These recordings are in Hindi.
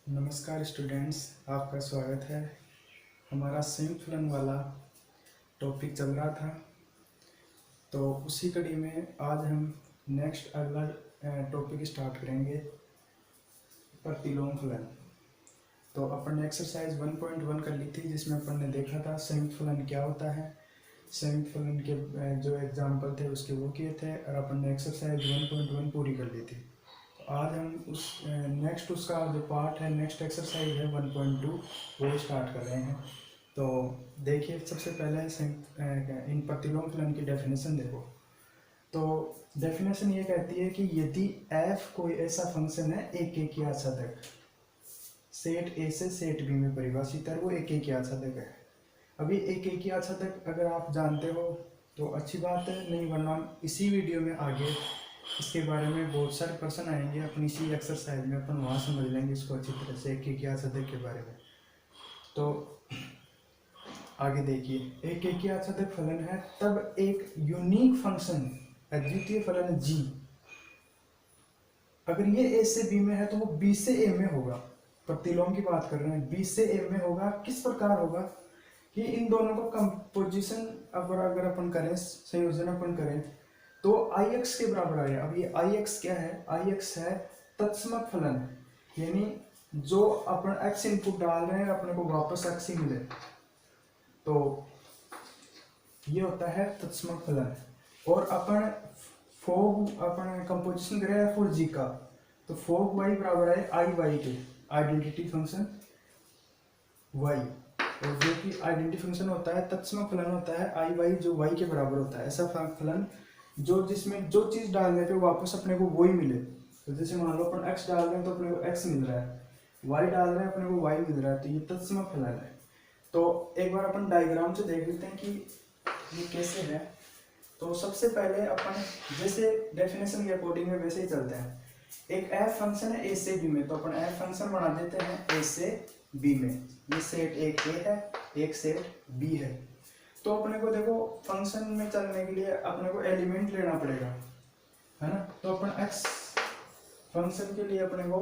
नमस्कार स्टूडेंट्स, आपका स्वागत है। हमारा संयुक्त फलन वाला टॉपिक चल रहा था, तो उसी कड़ी में आज हम नेक्स्ट अगला टॉपिक स्टार्ट करेंगे, प्रतिलोम फलन। तो अपन ने एक्सरसाइज 1.1 कर ली थी, जिसमें अपन ने देखा था संयुक्त फलन क्या होता है। संयुक्त फलन के जो एग्जाम्पल थे उसके वो किए थे, और अपन ने एक्सरसाइज 1.1 पूरी कर ली थी। तो आज हम उस नेक्स्ट उसका जो पार्ट है, नेक्स्ट एक्सरसाइज है 1.2, वो स्टार्ट कर रहे हैं। तो देखिए, सबसे पहले इन प्रतिलोम फलन की डेफिनेशन देखो। तो डेफिनेशन ये कहती है कि यदि f कोई ऐसा फंक्शन है एक एकि आच्छादक, सेट ए से सेट बी में परिभाषित है, वो एक एकि आच्छादक है। अभी एक एकि आच्छादक अगर आप जानते हो तो अच्छी बात है, नहीं वरना इसी वीडियो में आगे इसके बारे में बहुत सारे प्रश्न आएंगे। अपनी इसी एक्सरसाइज में अपन वहाँ समझ लेंगे इसको अच्छी तरह से, एक एकि आच्छादक के बारे में। तो आगे देखिए, एक एकि आच्छादक फलन है तब एक यूनिक फंक्शन, अद्वितीय फलन g, अगर ये a से b में है तो वो b से a में होगा। प्रतिलोम की बात कर रहे हैं, b से a में होगा। किस प्रकार होगा कि इन दोनों को कंपोजिशन अगर अपन करें, संयोजन अपन करें तो ix के बराबर आएगा। अब ये ix क्या है? ix है तत्समक फलन, यानी जो अपन x इनपुट डाल रहे हैं अपने को वापस x ही मिले, तो ये होता है तत्समक फलन। और अपन कंपोजिशन करें फॉर जी का, तो फोक y बराबर है आई वाई के, आइडेंटिटी फंक्शन y, और जो कि आइडेंटिटी फंक्शन होता है तत्समक फलन होता है आई वाई, जो y के बराबर होता है। ऐसा फलन जो जिसमें जो चीज डालने पे वापस अपने को वही मिले। तो जैसे मान लो अपन x डाल रहे हैं तो अपने को x मिल रहा है, y डाल रहे हैं अपने को y मिल रहा है, तो ये तत्समक फलन है। तो एक बार अपन डायग्राम से देख लेते हैं कि ये कैसे है। तो सबसे पहले अपन जैसे डेफिनेशन के अकॉर्डिंग में वैसे ही चलते हैं। एक f फंक्शन है a से b में, तो अपन f फंक्शन बना देते हैं a से b में। ये सेट एक a है, एक सेट b है। तो अपने को देखो, फंक्शन में चलने के लिए अपने को एलिमेंट लेना पड़ेगा, है ना। तो अपन x फंक्शन के लिए अपने को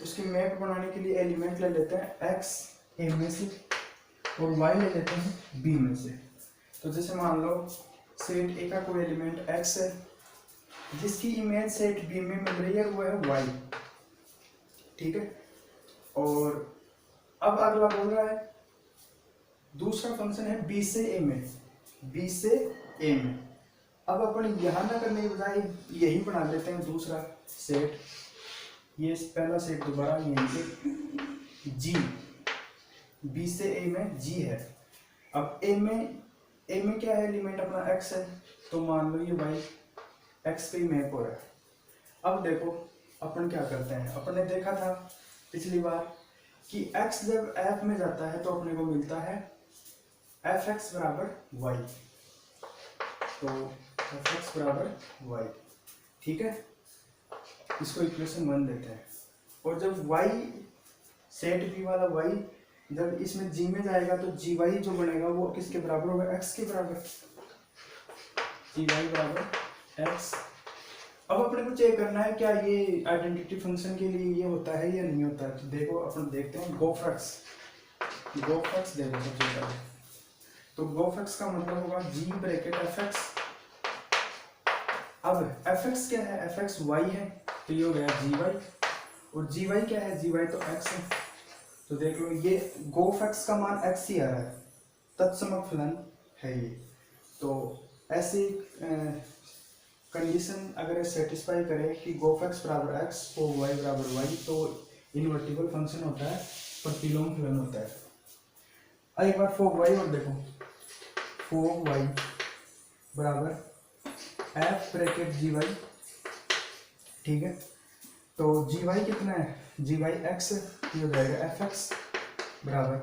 उसकी मैप बनाने के लिए एलिमेंट ले लेते हैं x a में से और y ले लेते हैं b में से। तो जैसे मान लो सेट a का कोई एलिमेंट x है जिसकी इमेज सेट b में मिल रही है, वो है y, ठीक है। और अब अगला बोल रहा है दूसरा फंक्शन है b से a में, b से a में। अब अपन यहां ना करने के बजाय यही बना लेते हैं दूसरा सेट। ये पहला सेट दोबारा यहीं से g, b से a में g है। अब a में क्या है? एलिमेंट अपना x है, तो मान लो ये y x पे मैप हो रहा है। अब देखो अपन क्या करते हैं, अपन ने देखा था पिछली बार कि x जब f में जाता है तो अपने को मिलता है fx बराबर y, तो fx बराबर y, ठीक है। इसको इक्वेशन 1 देते हैं। और जब y सेट b वाला y जब इसमें g में जाएगा तो gy जो बनेगा वो किसके बराबर होगा? x के बराबर, gy बराबर x। अब अपने को चेक करना है क्या ये आइडेंटिटी फंक्शन के लिए ये होता है या नहीं होता है। तो देखो अपन देखते हैं गोफक्स देखो सबसे पहले। तो गोफक्स का मतलब होगा g ब्रैकेट fx। अब fx क्या है? fx y है, तो ये हो गया gy। और gy क्या है? gy तो x है। तो देख लो ये गोफक्स का मान x ही आ रहा है, तत्समक फलन है ये। तो ऐसी कंडीशन अगर सेटिस्फाई करे कि गोफक्स बराबर x और y बराबर y, तो इनवर्टिबल फंक्शन होता है, प्रतिलोम फलन होता है। एक बार फोक y और देखो, फोक y बराबर f ब्रैकेट gy, ठीक है। तो gy कितना है? gy x, ये हो जाएगा fx बराबर,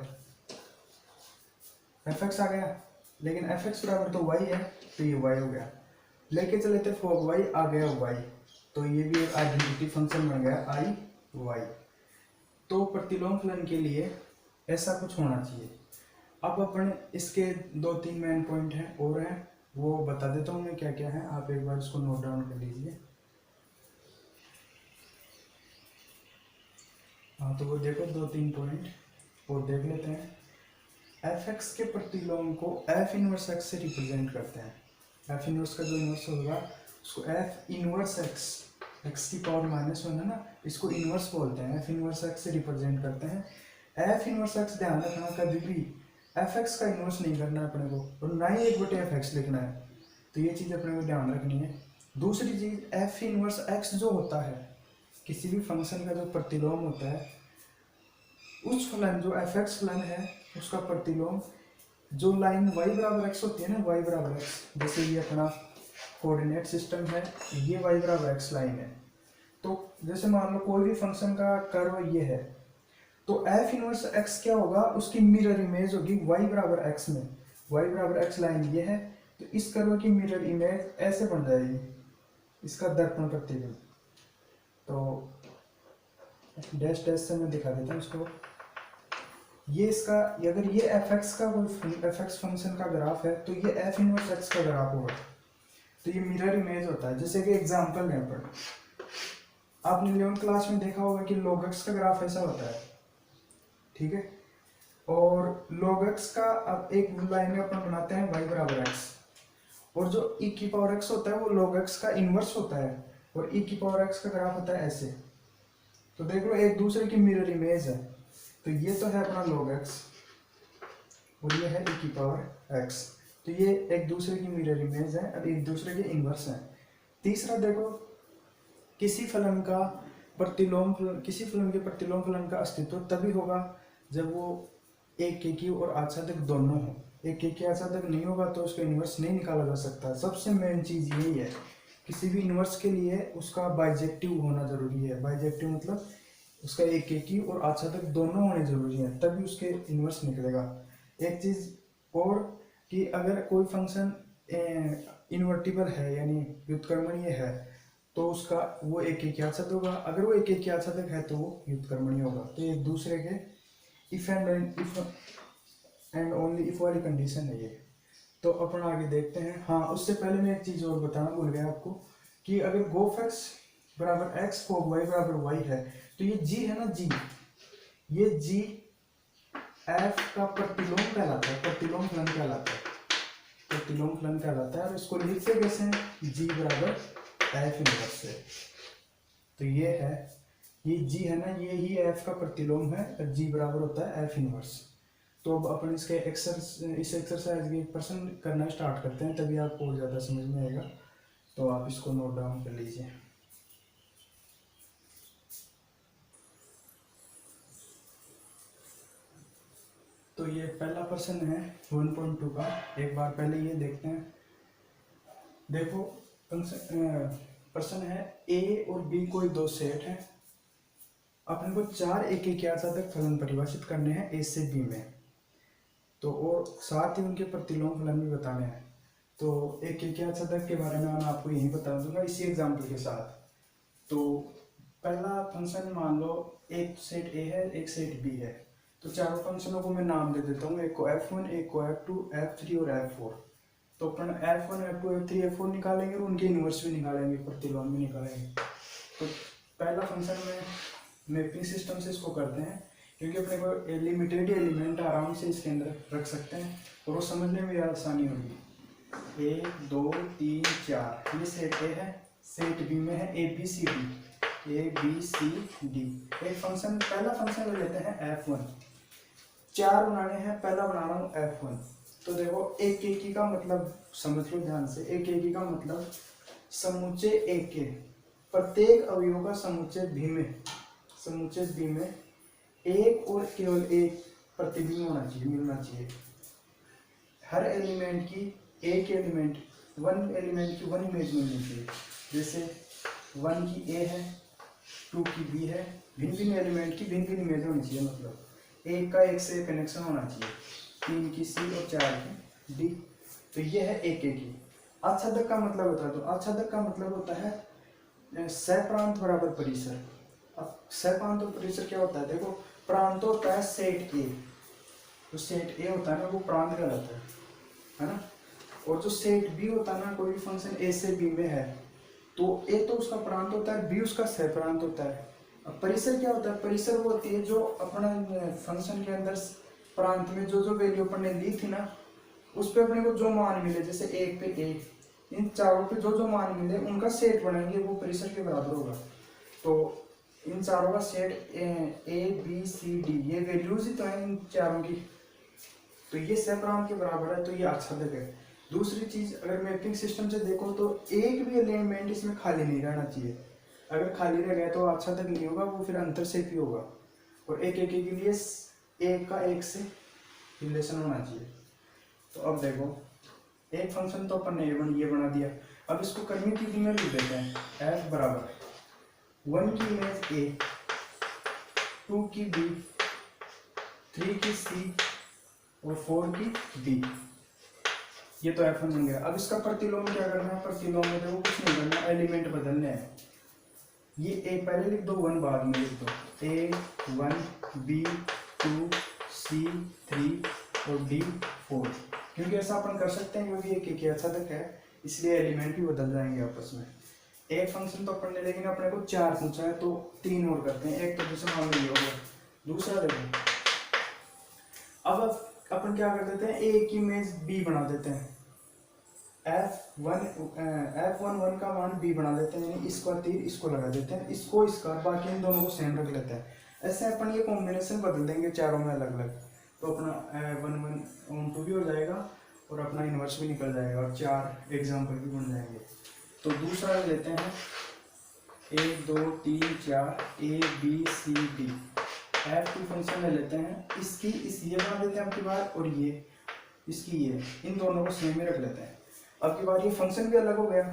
fx आ गया, लेकिन fx बराबर तो y है, तो ये y हो गया। लेके चले थे फोक y, आ गया y, तो ये भी एक आइडेंटिटी फंक्शन बन गया आई y। तो प्रतिलोम फलन के लिए ऐसा कुछ होना चाहिए। अब अपन इसके 2-3 मेन पॉइंट हैं और हैं, वो बता देता हूँ मैं क्या क्या है, आप एक बार इसको नोट डाउन कर लीजिए। हाँ तो वो देखो 2-3 पॉइंट वो देख लेते हैं। एफ एक्स के प्रतिलोम को एफ इनवर्स एक्स से रिप्रेजेंट करते हैं। एफ इनवर्स का जो इनवर्स होगा उसको एफ इनवर्स एक्स, एक्स की पावर -1 है ना, इसको इनवर्स बोलते हैं, एफ इनवर्स एक्स से रिप्रेजेंट करते हैं। एफ इनवर्स एक्स ध्यान रखना, कभी भी एफ एक्स का इनवर्स नहीं करना है अपने को, और ना ही 1/f(x) लिखना है, तो ये चीज़ अपने को ध्यान रखनी है। दूसरी चीज़, एफ इनवर्स एक्स जो होता है, किसी भी फंक्शन का जो प्रतिलोम होता है, उस फलन जो एफ एक्स फलन है उसका प्रतिलोम जो लाइन y बराबर x होती है ना, y बराबर x, जैसे ये अपना कोऑर्डिनेट सिस्टम है, ये y बराबर x लाइन है, तो जैसे मान लो कोई भी फंक्शन का कर्व ये है, तो f इनवर्स x क्या होगा, उसकी मिरर इमेज होगी y बराबर x में, y बराबर x लाइन ये है, तो इस कर्व की मिरर इमेज ऐसे बन जाएगी, इसका दर्पण प्रतिबिंब। तो डैश डैश से मैं दिखा देता हूँ इसको। ये इसका, अगर ये एफ एक्स का कोई एफ एक्स फंक्शन का ग्राफ है तो ये एफ इनवर्स एक्स का ग्राफ होगा, तो ये मिरर इमेज होता है। जैसे कि एग्जांपल है पर आपने 11th क्लास में देखा होगा कि log x का ग्राफ ऐसा होता है, ठीक है, और log x का अब एक लाइन में अपन बनाते हैं y बराबर x, और जो e की पावर x होता है वो log x का इनवर्स होता है, और e की पावर x का ग्राफ होता है ऐसे। तो देख लो एक दूसरे की मिरर इमेज है, तो ये तो है अपना log x और ये है e की पावर x, तो ये एक दूसरे की मिरर इमेज है और एक दूसरे के इनवर्स है। तीसरा देखो, किसी फलन का प्रतिलोम, किसी फलन के प्रतिलोम फलन का अस्तित्व तभी होगा जब वो एक एकी और आच्छादक दोनों हो। एक एकी आच्छादक नहीं होगा तो उसका इनवर्स नहीं निकाला जा सकता। सबसे मेन चीज यही है, किसी भी इनवर्स के लिए उसका बाइजेक्टिव होना जरूरी है। बाइजेक्टिव मतलब उसका एक एकी और आच्छादक दोनों होने जरूरी है, तभी उसके इनवर्स निकलेगा। एक चीज और कि अगर कोई फंक्शन इन्वर्टिबल है यानी व्युत्क्रमणीय है तो उसका वो एक एकी आच्छादक होगा, अगर वो एक एकी आच्छादक है तो वो व्युत्क्रमणीय होगा। तो एक दूसरे के इफ एंड ओनली इफ वाली कंडीशन है ये। तो अपन आगे देखते हैं। हाँ, उससे पहले मैं एक चीज और बताना भूल गया आपको कि अगर गोफ एक्स बराबर एक्स को वाई बराबर वाई है तो ये जी है ना, जी, ये जी एफ का प्रतिलोम कहलाता है, प्रतिलोम फलन कहलाता है, प्रतिलोम फलन कहलाता है। और इसको लिखते कैसे हैं, जी बराबर एफ इनवर्स से। तो ये है, ये जी है ना, ये ही एफ का प्रतिलोम है और जी बराबर होता है एफ इनवर्स। तो अब अपन इसके इस एक्सरसाइज के पर्सन करना स्टार्ट करते हैं, तभी आपको और ज़्यादा समझ में आएगा। तो आप इसको नोट डाउन कर लीजिए। तो ये पहला प्रश्न है 1.2 का, एक बार पहले ये देखते हैं। देखो प्रश्न है, ए और बी कोई दो सेट है, अपन को 4 एक एक आच्छादक फलन परिभाषित करने हैं ए से बी में, तो और साथ ही उनके प्रतिलोम फलन भी बताने हैं। तो एक एक आच्छादक के बारे में मैं आपको यही बता दूंगा इसी एग्जाम्पल के साथ। तो पहला फंक्शन मान लो एक सेट ए है, एक सेट बी है, तो चारों फंक्शनों को मैं नाम दे देता हूँ, एक को f1, एक को f2, f3 और f4। तो अपन f1, f2, f3, f4 निकालेंगे और उनके इनवर्स भी निकालेंगे, प्रतिलोम भी निकालेंगे। तो पहला फंक्शन में मैपिंग सिस्टम से इसको करते हैं, क्योंकि अपने को लिमिटेड एलिमेंट आराम से इसके अंदर रख सकते हैं और वो समझने में आसानी होगी। 1 2 3 4 ये सेट ए है, सेट बी में है ए बी सी डी। एक फंक्शन, पहला फंक्शन ले लेते हैं f1, 4 बनाने हैं, पहला बना रहा हूँ f1। तो देखो एक एकी का मतलब समझ लो ध्यान से, एक एकी का मतलब समुच्चय ए के प्रत्येक अवयव का समुच्चय भी में एक और केवल एक प्रतिबिंब होना चाहिए, मिलना चाहिए। हर एलिमेंट की एक एलिमेंट, वन एलिमेंट की वन इमेज मिलनी चाहिए। जैसे 1 की ए है, 2 की बी है, भिन्न भिन्न एलिमेंट की भिन्न भिन्न इमेज होनी चाहिए, मतलब एक का एक से कनेक्शन होना चाहिए। 3 की सी और 4 की डी। तो ये है एक एक ही। आच्छादक का मतलब बता दो, आच्छादक का मतलब होता है सप्रांत बराबर परिसर। अब सप्रांत और परिसर क्या होता है, देखो प्रांत होता है सेट ए, तो सेट ए होता है ना वो प्रांत कहलाता है ना। और जो सेट बी होता है ना, कोई भी फंक्शन ए से बी में है तो ए तो उसका प्रांत होता है, बी उसका सह प्रांत होता है। अब परिसर क्या होता है? परिसर वो होती है जो अपना फंक्शन के अंदर प्रांत में जो जो वैल्यू अपन ने ली थी ना, उस पे अपने को जो मान मिले, जैसे 1 पे 1, इन चारों पे जो जो मान मिले उनका सेट बनाएंगे, वो परिसर के बराबर होगा। तो इन चारों का set A B C D, ये वैल्यूज ही तो है इन चारों की, तो ये सप्रांत के बराबर है, तो ये आच्छादक है। दूसरी चीज, अगर मैपिंग सिस्टम से देखो तो एक भी एलिमेंट इसमें खाली नहीं रहना चाहिए। अगर खाली रह गया तो आच्छादक नहीं होगा, वो फिर अंतरसेपी होगा। और एक एक के लिए एक का एक से रिलेशन होना चाहिए। तो अब देखो, एक फंक्शन तो अपन ने ये बना दिया। अब इसको करने की भी में लिख देते हैं, f बराबर 1 की इमेज a, 2 की b, 3 की c और 4 की d। ये तो f1 बन गया। अब इसका प्रतिलोम क्या करना है? प्रतिलोम में देखो कुछ नहीं करना, एलिमेंट बदलने हैं। ये a पहले लिख दो, 1 बाद में लिख दो। a 1, b 2, c 3 और d 4। क्योंकि ऐसा अपन कर सकते हैं क्योंकि एक एक आच्छादक है, इसलिए एलिमेंट भी बदल जाएंगे आपस में। एक फंक्शन तो अपन ने, लेकिन अपने को 4 पूछा है तो 3 और करते हैं। एक तो जैसे मान लो ये हो गया, दूसरा देखो अब अपन क्या कर देते हैं, ए की इमेज बी बना देते हैं। f1 का मान b बना देते हैं, यानी इसको तीर इसको लगा देते हैं, इसको इसका, बाकी इन दोनों को सेम रख लेते हैं। ऐसे अपन ये कॉम्बिनेशन बदल देंगे चारों में अलग अलग, तो अपना 1 1 2 भी हो जाएगा और अपना इन्वर्स भी निकल जाएगा और 4 एग्जाम्पल भी बन जाएंगे। तो दूसरा लेते हैं 1 2 3 4 a b c d, f2 function ले लेते हैं, इसकी इस ये बना देते हैं अब की बार, और ये इसकी ये, इन दोनों को सेम ही रख लेते हैं। अब की बार ये फंक्शन भी अलग हो गया,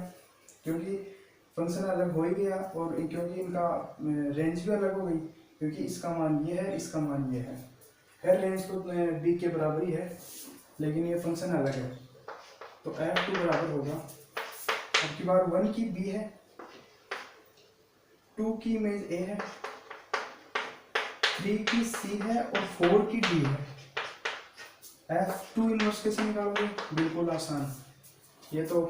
क्योंकि फंक्शन अलग हो ही गया, और क्योंकि इनका रेंज भी अलग हो गई, क्योंकि इसका मान ये है, इसका मान ये है। हर रेंज तो b के बराबर ही है, लेकिन ये फंक्शन अलग है। तो f2 बराबर होगा, अब की बार 1 की b है, 2 की इमेज a है, 3 की c है और 4 की d है। f2 इनवर्स कैसे निकालोगे? बिल्कुल आसान, ये तो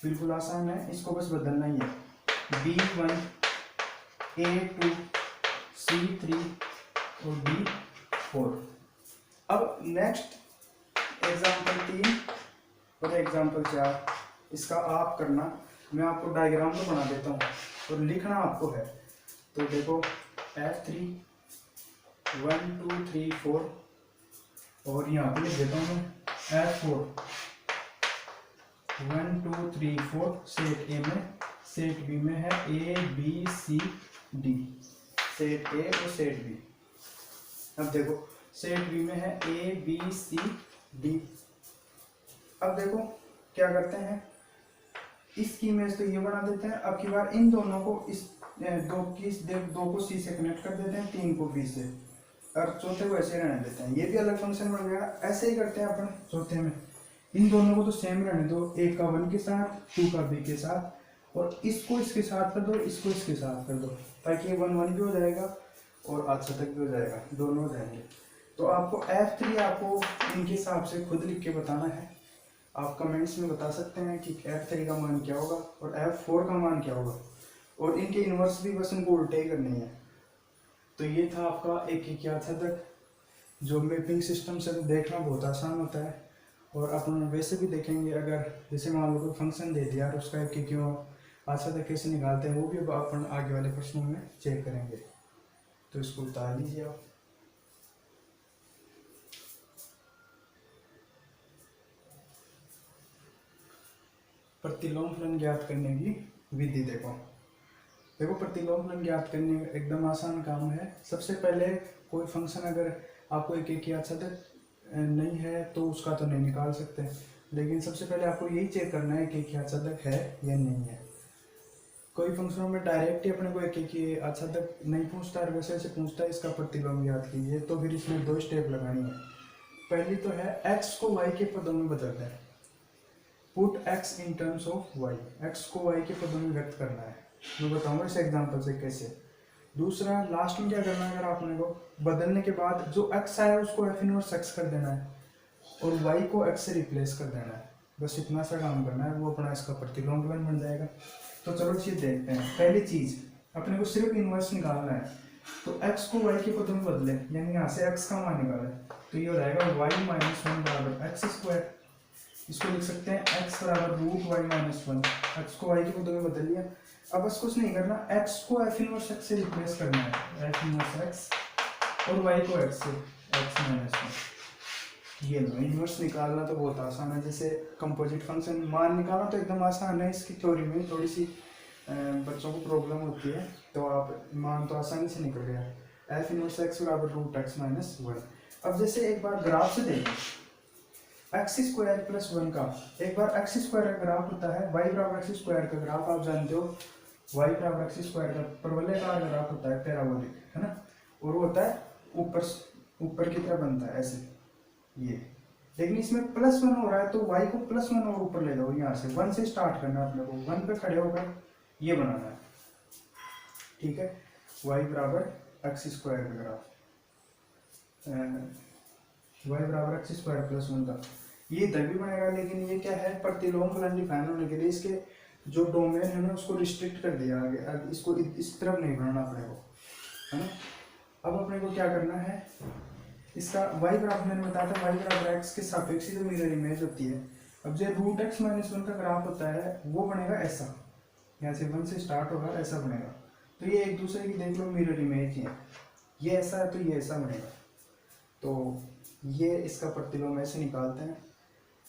बिल्कुल आसान है, इसको बस बदलना ही है। b1 a2 c3 और d4। अब नेक्स्ट एग्जाम्पल 3 और एग्जाम्पल 4, इसका आप करना, मैं आपको डायग्राम तो बना देता हूँ और लिखना आपको है। तो देखो f3 1 2 3 4, और यहाँ पे लिख देता हूँ मैं f4 1 2 3 4, सेट ए में, सेट बी में है a b c d, set ए और सेट बी। अब देखो सेट बी में है a b c d। अब देखो क्या करते हैं, इसकी इमेज तो ये बना देते हैं। अब की बार इन दोनों को, इस दो को c से कनेक्ट कर देते हैं, 3 को b से, और चौथे को ऐसे रहने देते हैं। ये भी अलग फंक्शन बन गया। ऐसे ही करते हैं अपन चौथे में, इन दोनों को तो सेम रहने दो, एक का 1 के साथ, 2 का b के साथ, और इसको इसके साथ कर दो, इसको इसके साथ कर दो, ताकि ये 1 1 भी हो जाएगा और आच्छादक भी हो जाएगा, दोनों हो जाएंगे। तो आपको f3 आपको इनके हिसाब से खुद लिख के बताना है। आप कमेंट्स में बता सकते हैं कि f3 का मान क्या होगा और f4 का मान क्या होगा, और इनके इन्वर्स भी बस इनको उल्टे ही करने हैं। तो ये था आपका एक एक आच्छादक, जो मैपिंग सिस्टम से देखना बहुत आसान होता है। और अपन वैसे भी देखेंगे, अगर जैसे मान लो कोई फंक्शन दे दिया और उसका एक क्यों आच्छादक कैसे निकालते हैं, वो भी अपन आगे वाले प्रश्नों में चेक करेंगे। तो इसको उतार लीजिए आप। प्रतिलोम फलन ज्ञात करने की विधि देखो प्रतिलोम फलन ज्ञात करने एकदम आसान काम है। सबसे पहले कोई फंक्शन अगर आपको एक एक आच्छादक नहीं है तो उसका तो नहीं निकाल सकते, लेकिन सबसे पहले आपको यही चेक करना है कि एक आच्छादक है या नहीं है। कोई फंक्शनों में डायरेक्ट ही अपने को एक एक आच्छादक नहीं पूछता है, वैसे ऐसे पूछता है इसका प्रतिलोम ज्ञात कीजिए, तो फिर इसमें 2 स्टेप लगानी है। पहली तो है x को y के पदों में बदलना है, put x in terms of y, x को y के पदों में व्यक्त करना है। मैं बताऊंगा इस एग्जांपल से कैसे। दूसरा, लास्ट में क्या करना है, अगर आपने को बदलने के बाद जो x आया उसको f इनवर्स x कर देना है और y को x से रिप्लेस कर देना है। बस इतना सा काम करना है, वो अपना इसका प्रतिलोम फलन बन जाएगा। तो चलो चीज देखते हैं। पहली चीज, अपने को सिर्फ इनवर्स निकालना है। तो x को y के पदों में बदले, यानी यहाँ से x का मान निकाले, तो ये हो जाएगा y माइनस वन बराबर एक्स स्क्वायर। इसको लिख सकते हैं x बराबर root y minus one. X को y के पदों में बदल लिया। अब बस कुछ नहीं करना, x को f इनवर्स x से रिप्लेस करना है, f इनवर्स x, और y को x से x माइनस वन। ये लो, इनवर्स निकालना तो बहुत आसान है। जैसे कंपोजिट फंक्शन मान निकालना तो एकदम आसान है, इसकी थ्योरी में थोड़ी सी बच्चों को प्रॉब्लम होती है, तो आप मान तो आसानी से निकल गया, एफ इनवर्स एक्स बराबर रूट एक्स माइनस वन। अब जैसे एक बार ग्राफ से देखें एक्स स्क्वायर प्लस वन का, एक बार एक्स स्क्वायर का ग्राफ होता है, वाई बराबर एक्स स्क्वायर का ग्राफ आप जानते हो, वाई बराबर एक्स स्क्वायर का परवलयकार ग्राफ होता है, पैराबोलिक, है ना, और वो होता है ऊपर की तरफ बनता है ऐसे ये। लेकिन इसमें प्लस वन हो रहा है, तो y को प्लस वन और ऊपर ले जाओ, यहाँ से वन से स्टार्ट करना है अपने को, वन पे खड़े होकर ये बनाना है, ठीक है। y बराबर एक्स स्क्वायर का ग्राफ, y बराबर एक्स स्क्वायर प्लस वन का, ये इधर भी बनेगा, लेकिन ये क्या है, प्रतिलोम फलन डिफाइन होने के लिए इसके जो डोमेन है ना उसको रिस्ट्रिक्ट कर दिया आगे, इसको इस तरफ नहीं बनाना अपने को, है ना। अब अपने को क्या करना है, इसका y बराबर, मैंने बताया था y बराबर x के सापेक्ष जो मिरर इमेज होती है। अब जो रूट एक्स माइनस वन का ग्राफ होता है वो बनेगा ऐसा, यहाँ से वन से स्टार्ट होगा, ऐसा बनेगा। तो ये एक दूसरे की देख लो मिरर इमेज है, ये ऐसा है तो ये ऐसा बनेगा। तो ये इसका प्रतिलोम ऐसे निकालते हैं।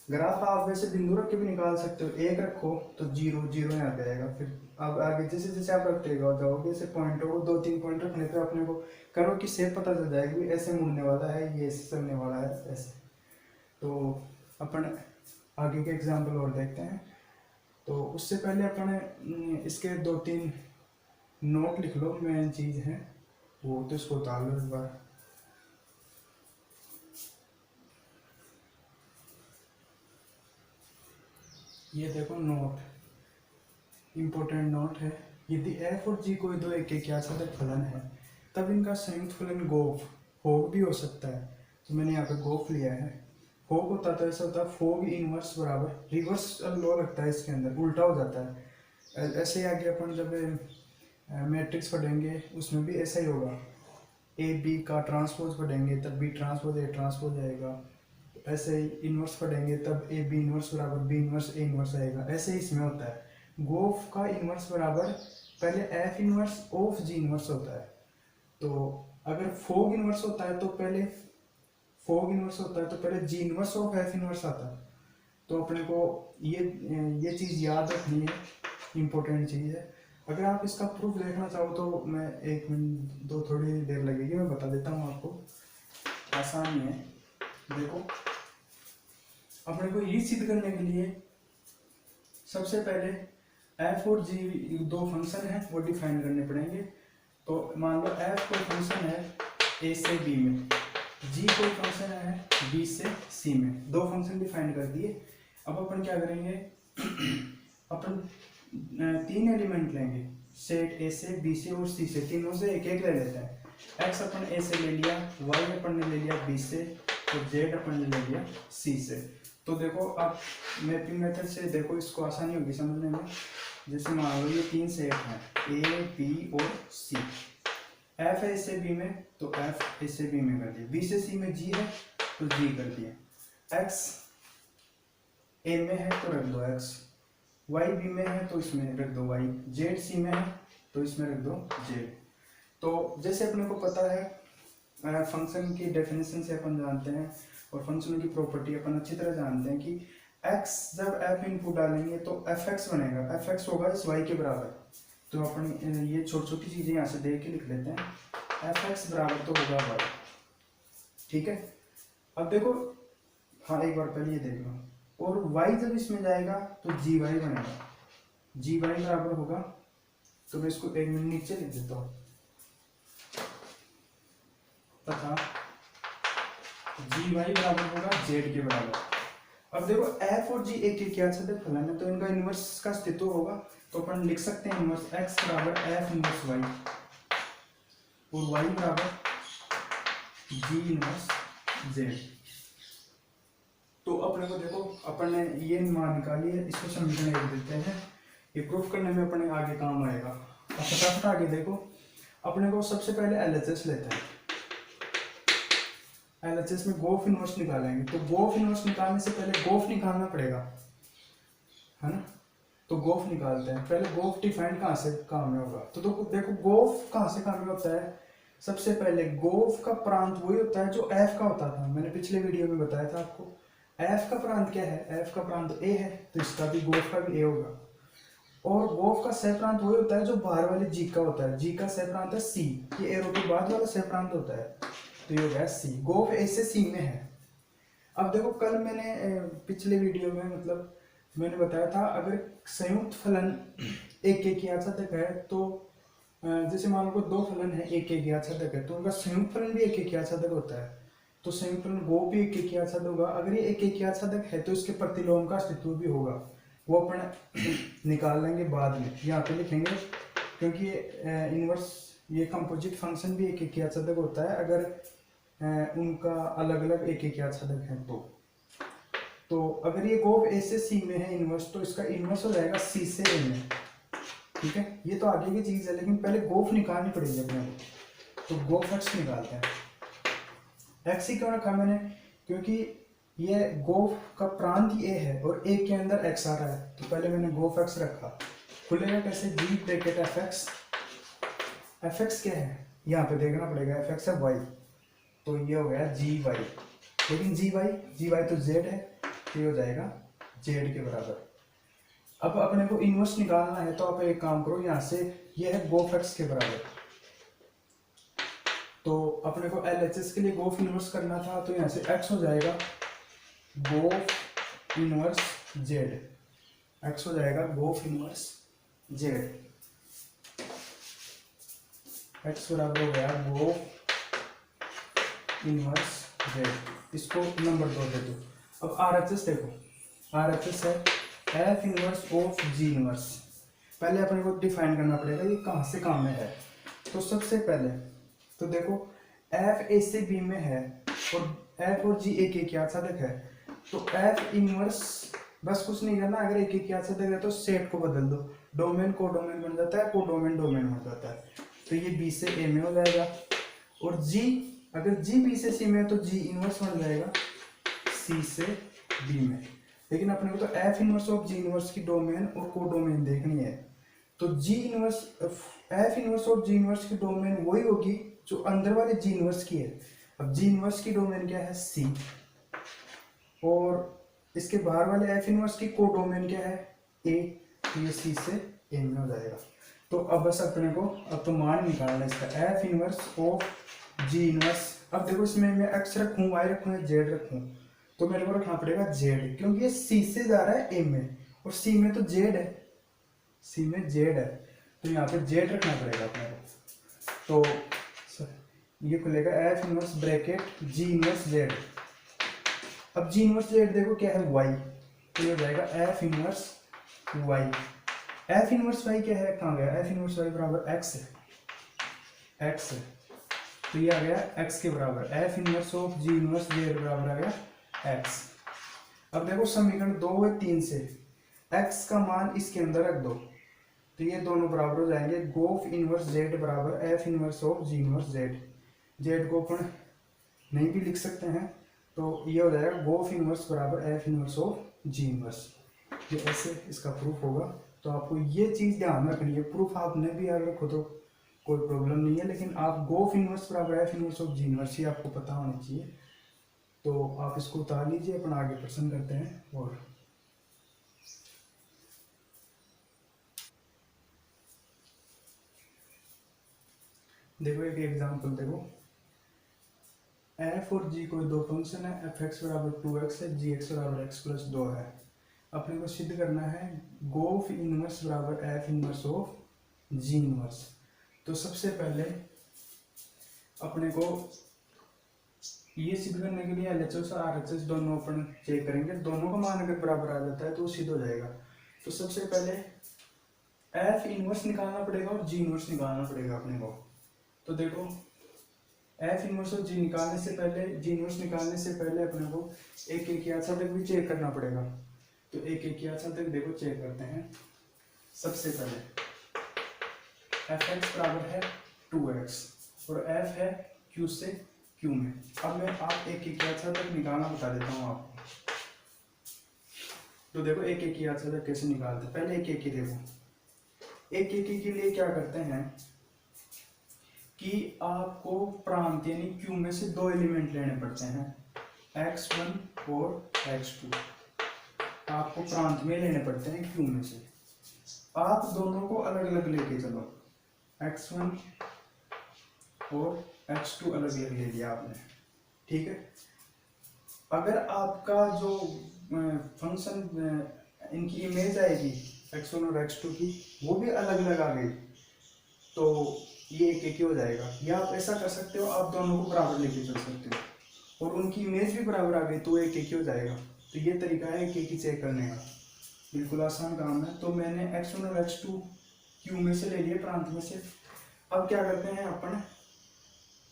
ग्राफ आप वैसे बिंदु रख के भी निकाल सकते हो, एक रखो तो जीरो जीरो यहाँ पे आएगा, फिर अब आगे जैसे जैसे आप रखते जाओगे ऐसे पॉइंटों को, दो तीन पॉइंट रखने पे अपने को करो कि शेप पता चल जाएगी, ऐसे मुड़ने वाला है, ये ऐसे चलने वाला है, ऐसे। तो अपन आगे के एग्जाम्पल और देखते हैं। तो उससे पहले अपन इसके दो तीन नोट लिख लो, मेन चीज़ है वो, तो इसको उतार लो एक बार। ये देखो नोट, इम्पोर्टेंट नोट है, यदि एफ और जी कोई दो एक एक आसादक फलन है तब इनका संयुक्त फलन गोफ होग भी हो सकता है। तो मैंने यहाँ पे गोफ लिया है, होग होता तो ऐसा होता है फोग इनवर्स बराबर, रिवर्स लॉ लगता है इसके अंदर, उल्टा हो जाता है। ऐसे ही आगे अपन जब मैट्रिक्स पढ़ेंगे उसमें भी ऐसा ही होगा, ए बी का ट्रांसपोज पढ़ेंगे तब बी ट्रांसपोज ए ट्रांसपोज आएगा, ऐसे ही इनवर्स पढ़ेंगे तब ए बी इनवर्स बराबर बी इनवर्स ए इनवर्स आएगा। ऐसे ही इसमें होता है, गोफ का इनवर्स बराबर पहले F inverse of g inverse होता है। तो अगर फोग इनवर्स होता है तो पहले जी इनवर्स ऑफ एफ इनवर्स आता है। तो अपने को ये चीज़ याद रखनी है, इम्पोर्टेंट चीज़ है। अगर आप इसका प्रूफ देखना चाहो तो मैं एक मिनट दो थोड़ी देर लगेगी, मैं बता देता हूँ आपको, आसान ही है। देखो अपने को ये सिद्ध करने के लिए सबसे पहले एफ और जी दो फंक्शन है वो डिफाइन करने पड़ेंगे। तो मान लो एफ कोई फंक्शन है ए से बी में, जी कोई फंक्शन है बी से सी में, दो फंक्शन डिफाइन कर दिए। अब अपन क्या करेंगे, अपन तीन एलिमेंट लेंगे, सेट ए से बी से और सी से, तीनों से एक एक ले लेते हैं। एक्स अपन ए से ले लिया, वाई अपन ने ले लिया बी से, और जेड अपन ने ले लिया सी से। तो देखो अब मैपिंग मेथड से देखो इसको आसानी होगी समझने में। जैसे मान लो ये तीन सेट हैं ए बी और सी, एफ है ए से बी में तो एफ ए से बी में कर दिया, बी से सी में जी है तो जी कर दिया, एक्स ए में है तो रख दो एक्स, वाई बी में है तो इसमें रख दो वाई, जेड सी में है तो इसमें रख दो जेड। तो जैसे अपने को पता है फंक्शन की डेफिनेशन से अपन जानते हैं, और फंक्शन की प्रॉपर्टी अपन अच्छी तरह जानते हैं कि x जब f इनपुट डालेंगे तो fx बनेगा, fx होगा इस y के बराबर। तो अपन ये छोटी छोटी चीजें यहाँ से देख के लिख लेते हैं, fx बराबर तो होगा y, ठीक है। अब देखो, हाँ एक बार पहले ये देख लो, और y जब इसमें जाएगा तो gy बनेगा, gy बराबर होगा, तो मैं इसको एक मिनट नीचे लिख देता हूँ, तथा gy बराबर होगा z के बराबर। अब देखो f और g एक एक क्या आसादक फलन है तो इनका इनवर्स का अस्तित्व होगा, तो अपन लिख सकते हैं इनवर्स x बराबर f इनवर्स y और y बराबर g इनवर्स z। तो अपने को देखो अपन ने ये मान निकाली है, इसको समीकरण लिख देते हैं, ये प्रूफ करने में अपने आगे काम आएगा। अब फटाफट आगे देखो, अपने को सबसे पहले एलएचएस लेते हैं। एलएचएस में गोफ इनवर्स निकालेंगे, तो गोफ इनवर्स निकालने से पहले गोफ निकालना पड़ेगा, है ना। तो गोफ निकालते हैं पहले। गोफ डिफाइंड कहाँ से काम में होगा, तो देखो गोफ कहाँ से काम में होता है। सबसे पहले गोफ का प्रांत वही होता है जो एफ का होता था, मैंने पिछले वीडियो में बताया था आपको। एफ का प्रांत क्या है, एफ का प्रांत ए है, तो इसका भी गोफ का भी ए होगा। और गोफ का सह प्रांत वही होता है जो बाहर वाले जी का होता है, जी का सह प्रांत है सी, ये एरो के बाद वाला सह प्रांत होता है, तो ये हो गया सी। गोफ ए से सी में है। अब देखो कल मैंने पिछले वीडियो में मतलब मैंने बताया था, अगर संयुक्त फलन एक एक यात्रा है, तो जैसे मान लो दो फलन है एक एक यात्रा है, तो उनका संयुक्त फलन भी एक एक यात्रा होता है, तो संयुक्त फलन गोफ भी एक एक यात्रा होगा। अगर ये एक एक यात्रा है तो इसके प्रतिलोम का अस्तित्व भी होगा, वो अपन निकाल लेंगे बाद में, यहाँ पे लिखेंगे, क्योंकि ये इनवर्स ये कंपोजिट फंक्शन भी एक एक यात्रा होता है अगर उनका अलग अलग एक एक यात्रा है। तो अगर ये गोफ ए से सी में है इनवर्स, तो इसका इनवर्स हो जाएगा सी से ए में, ठीक है। ये तो आगे की चीज है, लेकिन पहले गोफ निकालनी पड़ेगी अपने को। तो गोफ एक्स निकालते हैं। एक्स ही क्यों रखा मैंने, क्योंकि ये गोफ का प्रांत ही ए है और ए के अंदर एक्स आ रहा है, तो पहले मैंने गोफ एक्स रखा। खुलेगा कैसे, g bracket f x. F x क्या है यहाँ पे देखना पड़ेगा, एफ एक्स है वाई, तो ये हो गया जी वाई। लेकिन जी वाई तो जेड है, तो ये हो जाएगा जेड के बराबर। अब अपने को इनवर्स निकालना है, तो आप एक काम करो, यहाँ से ये है गोफ एक्स के बराबर, तो अपने को एलएचएस के लिए गोफ इनवर्स करना था, तो यहाँ से एक्स हो जाएगा गोफ इनवर्स जेड, एक्स हो जाएगा गोफ इनवर्स जेड, एक्स बराबर हो गया गोफ इनवर्स जेड। इसको नंबर 2 दे दो। अब आरएचएस देखो, आरएचएस है f inverse of g inverse. पहले अपने को डिफाइन करना पड़ेगा ये कहाँ से कहाँ में है। तो सबसे पहले तो देखो एफ ए से बी में है और एफ और जी एक एक यात्रा है, तो एफ इनवर्स बस कुछ नहीं करना, अगर एक एक यात्रा है तो सेट को बदल दो, डोमेन को डोमेन बन जाता है, को डोमेन डोमेन हो जाता है, तो ये बी से ए में हो जाएगा। और जी अगर जी बी से सी में है तो जी इनवर्स बन जाएगा सी से बी में। लेकिन अपने को तो f inverse of g inverse की डोमेन और को डोमेन देखनी है, तो जी inverse F inverse of g inverse की डोमेन वही होगी जो अंदर वाले जी इनवर्स की है। अब जी इनवर्स की डोमेन क्या है सी, और इसके बाहर वाले एफ इनवर्स की को डोमेन क्या है ए, तो ये सी से ए में हो जाएगा। तो अब बस अपने को अब तो मान निकालना है इसका, F inverse of g inverse. अब देखो इसमें मैं एक्स रखूँ वाई रखूँ या जेड रखूँ, तो मेरे को रखना पड़ेगा जेड, क्योंकि ये सी से जा रहा है ए में और सी में तो जेड है, सी में जेड है, तो यहाँ पे जेड रखना पड़ेगा अपने को। तो ये खुलेगा F inverse bracket g inverse Z. अब जी इनवर्स जेड देखो क्या है वाई, तो ये हो जाएगा f inverse y. F inverse y क्या है, कहाँ गया, एफ इनवर्स वाई बराबर एक्स है, एक्स है, तो ये आ गया एक्स के बराबर, f inverse of g inverse z बराबर आ गया एक्स। अब देखो समीकरण 2 व 3 से x का मान इसके अंदर रख दो, तो ये दोनों बराबर हो जाएंगे, गोफ इनवर्स जेड बराबर f inverse of g inverse Z. Z को अपन नहीं भी लिख सकते हैं, तो ये हो जाएगा गोफ इनवर्स बराबर f inverse of g inverse. ये ऐसे इसका प्रूफ होगा। तो आपको ये चीज़ ध्यान रखनी है, प्रूफ आपने भी याद रखो तो कोई प्रॉब्लम नहीं है, लेकिन आप गोफ इनवर्स बराबर f inverse of g inverse ही आपको पता होना चाहिए। तो आप इसको उतार लीजिए, अपन आगे प्रश्न करते हैं। और देखो एक एग्जांपल देखो, एफ और जी कोई दो फंक्शन है, एफ एक्स बराबर 2x है, जी एक्स बराबर x प्लस 2 है। अपने को सिद्ध करना है गोफ इनवर्स बराबर f inverse of g inverse. तो सबसे पहले अपने को ये सिद्ध करने के लिए एलएचएस और आरएचएस दोनों अपन चेक करेंगे, दोनों का मान अगर बराबर आ जाता है तो सिद्ध हो जाएगा। तो सबसे पहले एफ इनवर्स निकालना पड़ेगा और जी इनवर्स निकालना पड़ेगा अपने को। तो देखो एफ इनवर्स और जी निकालने से पहले, जी इनवर्स निकालने से पहले अपने को एक एक यात्रा भी चेक करना पड़ेगा। तो एक एक यात्रा देखो चेक करते हैं। सबसे पहले एफ एक्स बराबर है 2x और f है q से q में। अब मैं आप एक एक याद तक निकालना बता देता हूँ आपको। तो देखो एक एक याद तक कैसे निकालते, पहले एक एक ही देखो। एक एक के लिए क्या करते हैं कि आपको प्रांत यानी q में से दो एलिमेंट लेने पड़ते हैं, x1 और x2 आपको प्रांत में लेने पड़ते हैं q में से। आप दोनों को अलग अलग लेके चलो, x1 और x2 अलग अलग ले लिया आपने, ठीक है। अगर आपका जो फंक्शन इनकी इमेज आएगी x1 और x2 की वो भी अलग अलग आ गई तो ये एक एक हो जाएगा। या आप ऐसा कर सकते हो, आप दोनों को बराबर लेके चल सकते हो और उनकी इमेज भी बराबर आ गई तो एक एक हो जाएगा। तो ये तरीका है एक एक ही चेक करने का, बिल्कुल आसान काम है। तो मैंने x1 और x2 q में से ले लिए, प्रांत में से। अब क्या करते हैं अपन,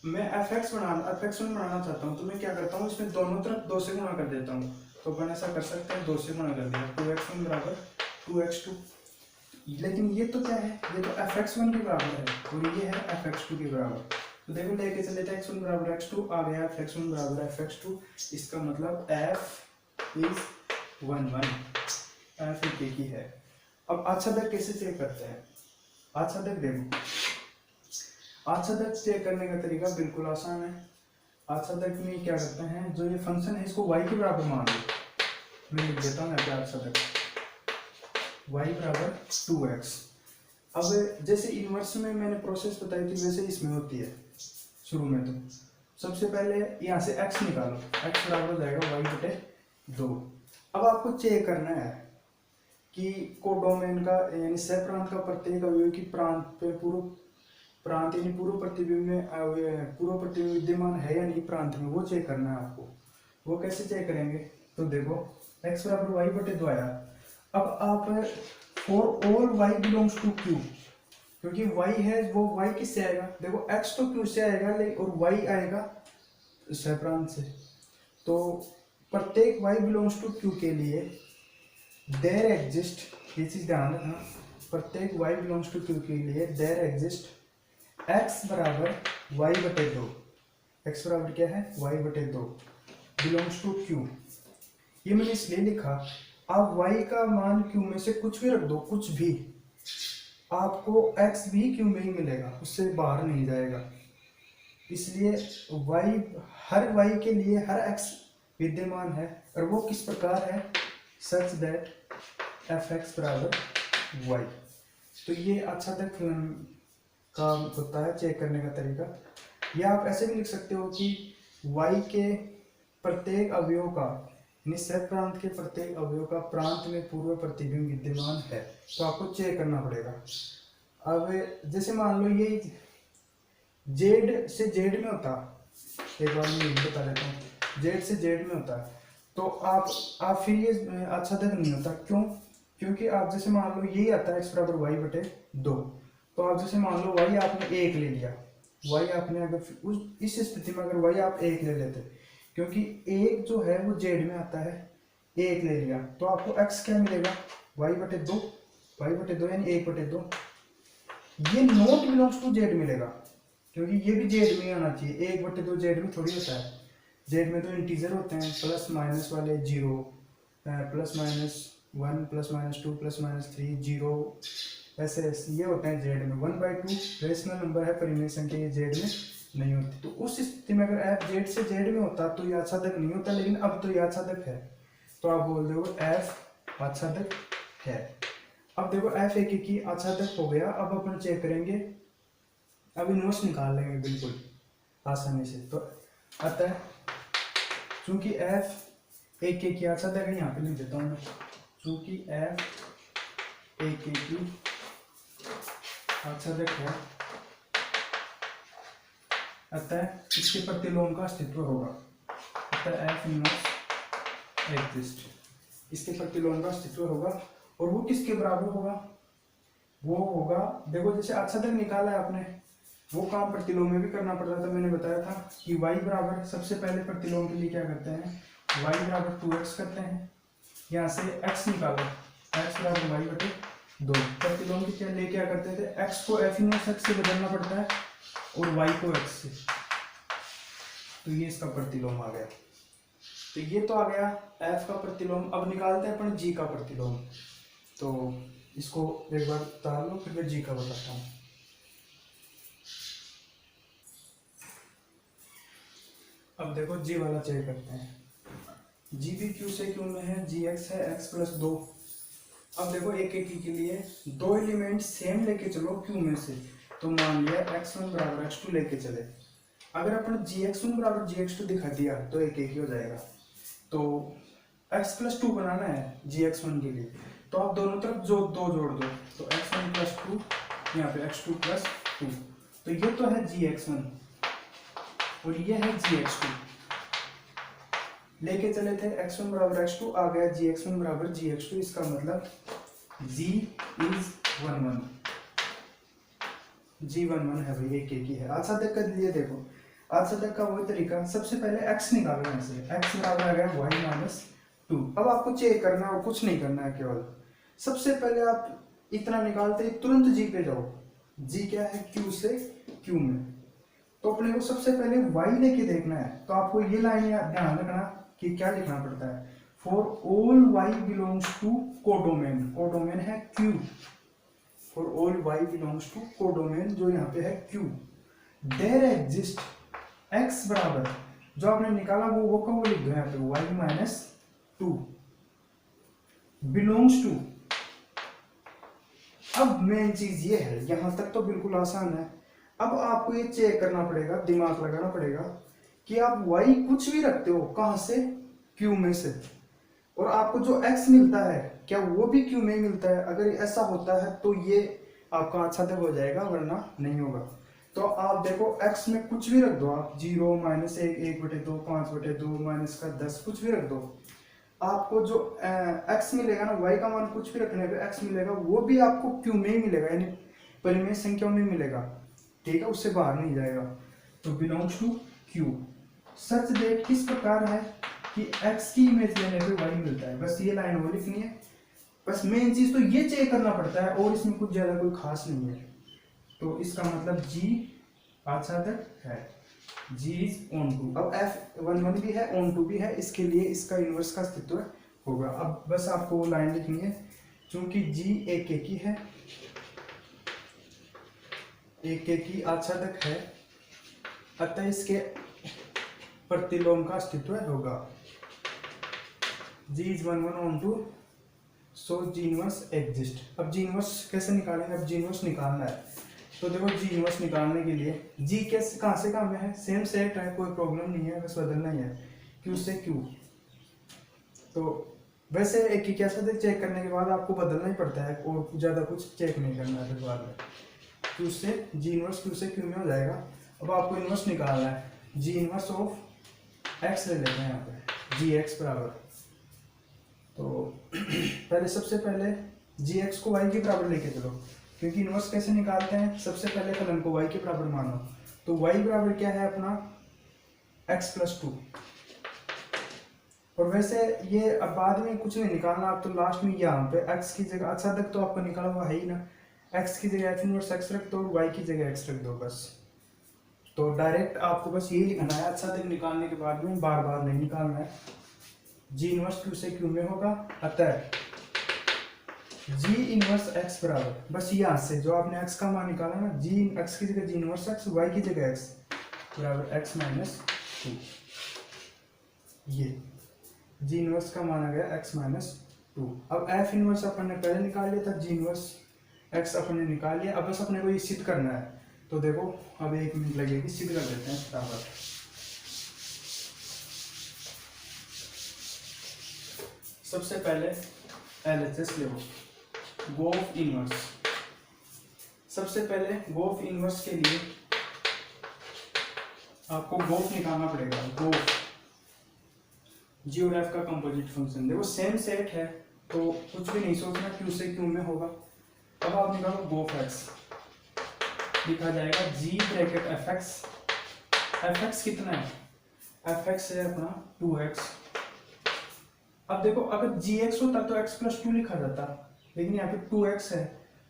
मैं fx बनाना चाहता हूँ तो मैं क्या करता हूँ, इसमें दोनों तरफ 2 से गुणा कर देता हूँ। तो अपन ऐसा कर सकते हैं, 2 से गुणा कर दिया, 2x1 बराबर 2x2। लेकिन ये तो क्या है, ये तो fx1 के बराबर है और ये है fx2 के बराबर। तो देखो लेके चले थे x1 बराबर x2, आ गया fx1 बराबर fx2। इसका मतलब f इज 1 1, f एक ही है। अब आच्छादक कैसे चेक करते हैं, आच्छादक देखो, आच्छादक चेक करने का तरीका बिल्कुल आसान है। आच्छादक में क्या करते हैं, जो ये फंक्शन है इसको y के बराबर मान लो। मैं लिख देता हूँ यहाँ आच्छादक y बराबर 2x। अब जैसे इनवर्स में मैंने प्रोसेस बताई थी वैसे इसमें होती है शुरू में। तो सबसे पहले यहाँ से x निकालो, x बराबर हो जाएगा y बटे 2। अब आपको चेक करना है कि कोडोमेन का यानी सह प्रांत का प्रत्येक अवयव की प्रांत पे पूर्व प्रांत यानी पूर्व प्रतिबिंब में पूर्व प्रतिबिंब विद्यमान है या नहीं प्रांत में, वो चेक करना है आपको। वो कैसे चेक करेंगे, तो देखो x बराबर y बटे 2 आया। अब आप for all y belongs to q, क्योंकि y है वो y किससे आएगा, देखो x तो q से आएगा लेकिन और y आएगा सह प्रांत से। तो प्रत्येक y बिलोंग्स टू q के लिए देयर एग्जिस्ट, ये चीज ध्यान रखना, प्रत्येक y बिलोंग्स टू q के लिए देयर एग्जिस्ट x बराबर y बटे 2, x बराबर क्या है y बटे 2 बिलोंग्स टू q। ये मैंने इसलिए लिखा, आप y का मान q में से कुछ भी रख दो, कुछ भी, आपको x भी q में ही मिलेगा, उससे बाहर नहीं जाएगा। इसलिए y हर y के लिए हर x विद्यमान है और वो किस प्रकार है, सच दैट fx बराबर y। तो ये आच्छादक का होता है चेक करने का तरीका। या आप ऐसे भी लिख सकते हो कि y के प्रत्येक अवयव का यानी सह प्रांत के प्रत्येक अवयव का प्रांत में पूर्व प्रतिबिंब विद्यमान है, तो आपको चेक करना पड़ेगा। अब जैसे मान लो ये z से z में होता, एक बार मैं बता देता हूँ, z से z में होता तो आप फिर ये आच्छादक नहीं होता। क्यों, क्योंकि आप जैसे मान लो यही आता है x बराबर y बटे 2, तो आप जैसे मान लो y आपने 1 ले लिया, y आपने अगर उस इस स्थिति में अगर y आप 1 ले लेते, क्योंकि 1 जो है वो z में आता है, 1 ले लिया तो आपको x क्या मिलेगा, y बटे 2 यानी 1 बटे 2। ये नॉट बिलोंग्स टू z मिलेगा, क्योंकि ये भी z में आना चाहिए, 1 बटे 2 z में थोड़ी होता है, z में तो इंटीजर होते हैं, प्लस माइनस वाले 0, plus minus 1, plus minus 2, plus minus 3, 0, ऐसे ऐसे ये होते हैं z में। 1/2 रेशनल नंबर है, परिमेय संख्या, ये z में नहीं होती। तो उस स्थिति में अगर f z से z में होता तो ये आच्छादक नहीं होता, लेकिन अब तो ये आच्छादक है, तो आप बोल दोगे f आच्छादक है। अब देखो f एक की आच्छादक हो गया। अब अपन चेक करेंगे, अब इनवर्स निकाल लेंगे बिल्कुल आसानी से। तो अतः चूंकि f एक की आच्छादक है, यहाँ पे लिख देता हूँ मैं, चूंकि f एक की आच्छादक है अतः इसके प्रतिलोम का अस्तित्व होगा। अतः f इनवर्स एग्जिस्ट, इसके प्रतिलोम का अस्तित्व होगा। और वो किसके बराबर होगा, वो होगा, देखो जैसे आच्छादक निकाला है आपने, वो काम प्रतिलोम में भी करना पड़ता था। मैंने बताया था कि y बराबर, सबसे पहले प्रतिलोम के लिए क्या करते हैं, y बराबर 2x करते हैं, यहाँ से x निकालो, x बराबर y बटे 2। प्रतिलोम की क्या ले क्या करते थे, x को f इनवर्स x से बदलना पड़ता है और y को x से, तो ये इसका प्रतिलोम आ गया। तो ये तो आ गया f का प्रतिलोम। अब निकालते हैं अपन g का प्रतिलोम। तो इसको एक बार उतार लो, फिर मैं g का बताता हूँ। अब देखो g वाला चेक करते हैं। g भी q से q में है, gx है x प्लस 2। अब देखो एक एक के लिए दो एलिमेंट सेम लेके चलो q में से, तो मान लिया x1 बराबर x2 लेके चले। अगर अपन gx1 बराबर gx2 दिखा दिया तो एक एक ही हो जाएगा। तो x प्लस 2 बनाना है gx1 के लिए, तो आप दोनों तरफ जो दो जोड़ दो, तो x1 प्लस 2, यहाँ पे x2 प्लस 2। तो ये तो है gx1 और ये है gx2। लेके चले थे x1 बराबर x2, आ गया gx1 बराबर gx2। इसका मतलब g इज 1 1, g 1 1 है भाई, एक एक ही है। आज तक कर लिए। देखो आज तक का वही तरीका, सबसे पहले x निकालना है, से x बराबर आ गया y माइनस 2। अब आपको चेक करना है, कुछ नहीं करना है, केवल सबसे पहले आप इतना निकालते ही तुरंत g पे जाओ। g क्या है, q से q में, तो अपने को सबसे पहले y लेके देखना है। तो आपको ये लाइन ध्यान रखना कि क्या लिखना पड़ता है, for all y belongs to codomain. Codomain है q, for all y belongs to codomain, जो यहाँ पे है q, देयर एग्जिस्ट x बराबर जो आपने निकाला वो का वो लिख दो यहाँ पे y माइनस 2 बिलोंग्स टू। अब मेन चीज ये है, यहां तक तो बिल्कुल आसान है। अब आपको ये चेक करना पड़ेगा, दिमाग लगाना पड़ेगा कि आप y कुछ भी रखते हो कहां से, q में से, और आपको जो x मिलता है क्या वो भी q में ही मिलता है। अगर ऐसा होता है तो ये आपका अच्छा तक हो जाएगा, वरना नहीं होगा। तो आप देखो x में कुछ भी रख दो आप, 0 माइनस 1, 1/2, 5/2, माइनस का 10, कुछ भी रख दो। आपको जो x मिलेगा ना, y का मान कुछ भी रखने पे x मिलेगा, वो भी आपको q में ही मिलेगा, यानी परिमेय संख्याओं में मिलेगा। ठीक है, उससे बाहर नहीं जाएगा। तो बिलोंग्स टू q। सच देख किस प्रकार है कि x की इमेज लेने पे y मिलता है, बस ये लाइन वो लिखनी है। बस मेन चीज तो ये चेक करना पड़ता है, और इसमें कुछ ज्यादा कोई खास नहीं है। तो इसका मतलब g अच्छा तक है, g इज ऑन टू। अब f11 भी है, ऑन टू भी है, इसके लिए इसका इनवर्स का अस्तित्व होगा। अब बस आपको वो लाइन लिखनी है, क्योंकि g एक एक ही है, एक एक ही अच्छा तक है, अतः इसके प्रतिलोम का अस्तित्व होगा। g is 1 1 onto, so g inverse exist. अब g इनवर्स कैसे निकालेंगे, अब g इनवर्स निकालना है। तो देखो g इनवर्स निकालने के लिए g कैसे कहां से कहां में है, सेम सेट है, कोई प्रॉब्लम नहीं है, बस बदलना ही है q से q। तो वैसे एक ही कैसा थे, चेक करने के बाद आपको बदलना ही पड़ता है, और ज्यादा कुछ चेक नहीं करना है फिर बाद में। q से g इनवर्स q से q में हो जाएगा। अब आपको इनवर्स निकालना है, g इनवर्स ऑफ x ले लेते हैं यहाँ पे, gx बराबर। तो पहले सबसे पहले gx को y के बराबर लेके चलो, क्योंकि इनवर्स कैसे निकालते हैं, सबसे पहले फलन को y के बराबर मानो। तो y बराबर क्या है अपना, x प्लस 2। और वैसे ये अब बाद में कुछ नहीं निकालना, आप तो लास्ट में यहाँ पे x की जगह, अच्छा तक तो आपको निकाला हुआ है ही ना, x की जगह f इनवर्स x रख दो और y की जगह x रख दो बस। तो डायरेक्ट आपको बस यही लिखना है, अच्छा तक निकालने के बाद में बार बार नहीं निकालना है। g इनवर्स q से q में होगा, अतः g इनवर्स x बराबर, बस यहाँ से जो आपने x का मान निकाला ना, g x की जगह g इनवर्स x, y की जगह x बराबर x माइनस 2। ये g इनवर्स का मान आ गया x माइनस 2। अब f इनवर्स अपन ने पहले निकाल लिया था, g इनवर्स x अपन ने निकाल लिया। अब बस अपने को ये सिद्ध करना है। तो देखो अब 1 मिनट लगेगी, सिद्ध कर देते हैं फटाफट। सबसे पहले LHS ले लो, गोफ इनवर्स। सबसे पहले गोफ इनवर्स के लिए आपको गोफ निकालना पड़ेगा। गोफ जी और एफ का कंपोजिट फंक्शन, देखो सेम सेट है तो कुछ भी नहीं सोचना, क्यू से क्यू में होगा। अब आप निकालो गोफ एक्स, लिखा जाएगा g bracket f x. F x कितना है, एफ एक्स है अपना 2x। अब देखो अगर जी एक्स होता तो x प्लस 2 लिखा जाता, लेकिन यहाँ पे 2x है,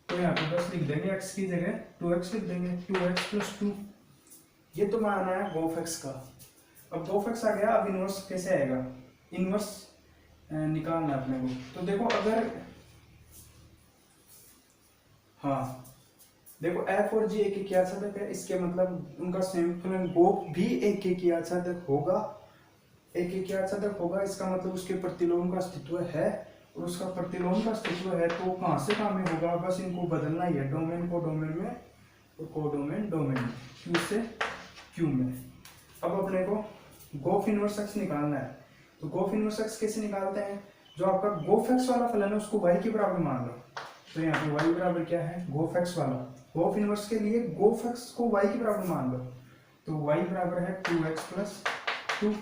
तो यहाँ पे बस लिख देंगे x की जगह 2x लिख देंगे, 2x + 2। ये तो माना है गोफ एक्स का। अब गोफ एक्स आ गया, अब इनवर्स कैसे आएगा, इनवर्स निकालना है अपने को। तो देखो अगर, हाँ देखो f और g एक ही आच्छादक है, इसके मतलब उनका संयुक्त गोफ भी एक ही आच्छादक होगा, एक ही आच्छादक होगा। इसका मतलब उसके प्रतिलोम का अस्तित्व है, और उसका प्रतिलोम का अस्तित्व है तो कहाँ से कहाँ में होगा, बस इनको बदलना ही है, डोमेन को डोमेन में और कोडोमेन डोमेन में, क्यू से क्यू में। अब अपने को गोफ इनवर्स एक्स निकालना है। तो गोफ इनवर्स एक्स कैसे निकालते हैं, जो आपका गोफ एक्स वाला फलन है उसको y के बराबर मान लो। तो यहाँ पे y बराबर क्या है, गोफ एक्स वाला, गोफ इनवर्स के लिए गोफ एक्स को y के बराबर मान लो। तो y बराबर है 2x + 2।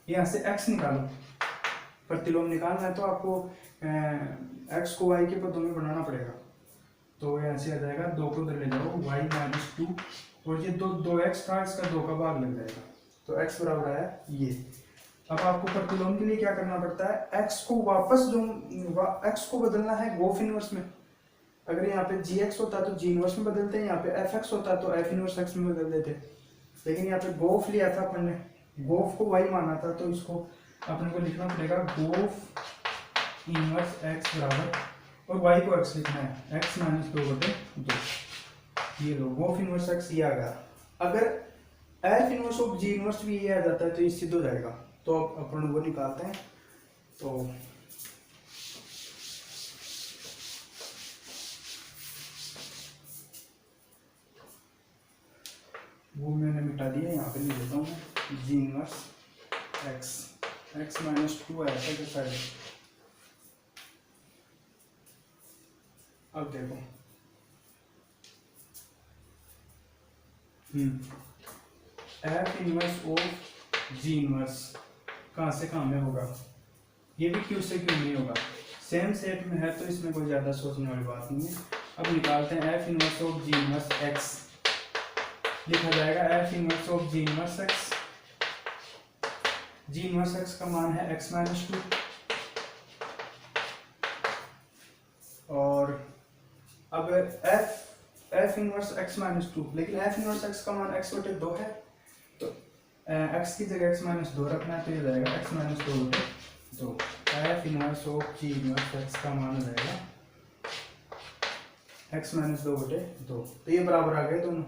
यहाँ से x निकालो, प्रतिलोम निकालना है तो आपको x को y के पदों में बनाना पड़ेगा। तो यहाँ से आ जाएगा 2 को उधर ले जाओ, y - 2, और ये 2x था, इसका 2 का भाग लग जाएगा, तो x बराबर आया ये। अब आपको प्रतिलोम के लिए क्या करना पड़ता है, x को वापस जो x को बदलना है गोफ इनवर्स में। अगर यहाँ पे gx होता तो g इनवर्स में बदलते हैं, यहाँ पे fx होता तो f इनवर्स x में बदल देते। लेकिन यहाँ पे गोफ लिया था अपन ने, गोफ को y माना था, तो इसको अपने को लिखना पड़ेगा गोफ इनवर्स x बराबर, और y को x लिखना है, x - 2/2। ये लो गोफ इनवर्स x ये आ गया। अगर f inverse of g inverse भी ये आ जाता है तो ये सिद्ध हो जाएगा। तो अब अपन वो निकालते हैं। तो वो मैंने मिटा दिया, यहाँ पे लिख देता हूँ मैं, g इनवर्स x - 2 ऐसा के साइड। अब देखो f inverse of g inverse कहाँ से कहाँ में होगा, ये भी q से q नहीं होगा, सेम सेट में है तो इसमें कोई ज़्यादा सोचने वाली बात नहीं है। अब निकालते हैं f inverse of g inverse x, लिखा जाएगा f inverse of g inverse x। g inverse x का मान है x - 2, और अब f इनवर्स x - 2, लेकिन f इनवर्स x का मान x/2 है, तो x की जगह x - 2 रखना है, तो ये जाएगा x - 2/2। f inverse of g inverse x का मान हो जाएगा x - 2/2। तो ये बराबर आ गए दोनों,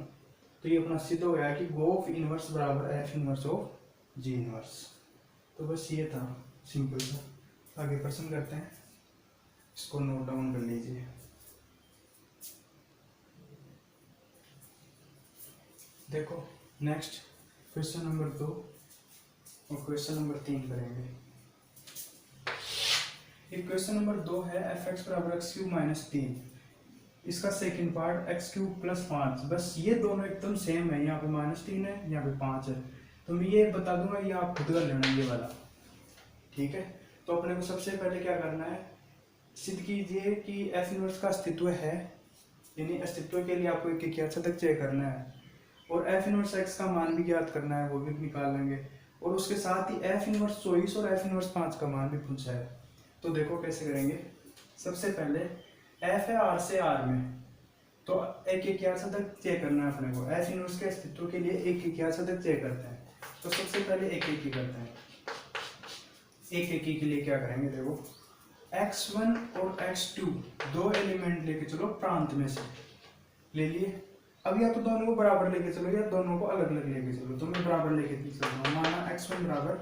तो ये अपना सिद्ध हो गया कि गोफ इनवर्स बराबर f inverse of g inverse. तो बस ये था सिंपल सा। आगे प्रश्न करते हैं, इसको नोट डाउन कर लीजिए। देखो नेक्स्ट क्वेश्चन नंबर 2 और क्वेश्चन नंबर 3 करेंगे। एक क्वेश्चन नंबर 2 है f(x = x³ - 3), इसका सेकंड पार्ट x³ + 5। बस ये दोनों एकदम सेम है, यहाँ पे -3 है, यहाँ पे 5 है, तो मैं ये बता दूंगा, ये आप खुद कर लेना ये वाला, ठीक है। तो अपने को सबसे पहले क्या करना है, सिद्ध कीजिए कि f इनवर्स का अस्तित्व है, यानी अस्तित्व के लिए आपको एक आच्छादक चेक करना है, और f इनवर्स x का मान भी ज्ञात करना है, वो भी निकाल लेंगे, और उसके साथ ही f इनवर्स 24 और f इनवर्स 5 का मान भी पूछा है। तो देखो कैसे करेंगे। सबसे पहले f है R से R में, तो एक आच्छादक चेक करना है अपने को। f इनवर्स के अस्तित्व के लिए एक आच्छादक चेक करते हैं, तो सबसे पहले एक करते हैं। एक के लिए क्या करेंगे, देखो x1 और x2 दो एलिमेंट लेके चलो प्रांत में से, ले लिए। अब या तो दोनों को बराबर लेके चलो या दोनों को अलग अलग लेके चलो, तो मैं बराबर लेके चल रहा हूँ, माना x1 बराबर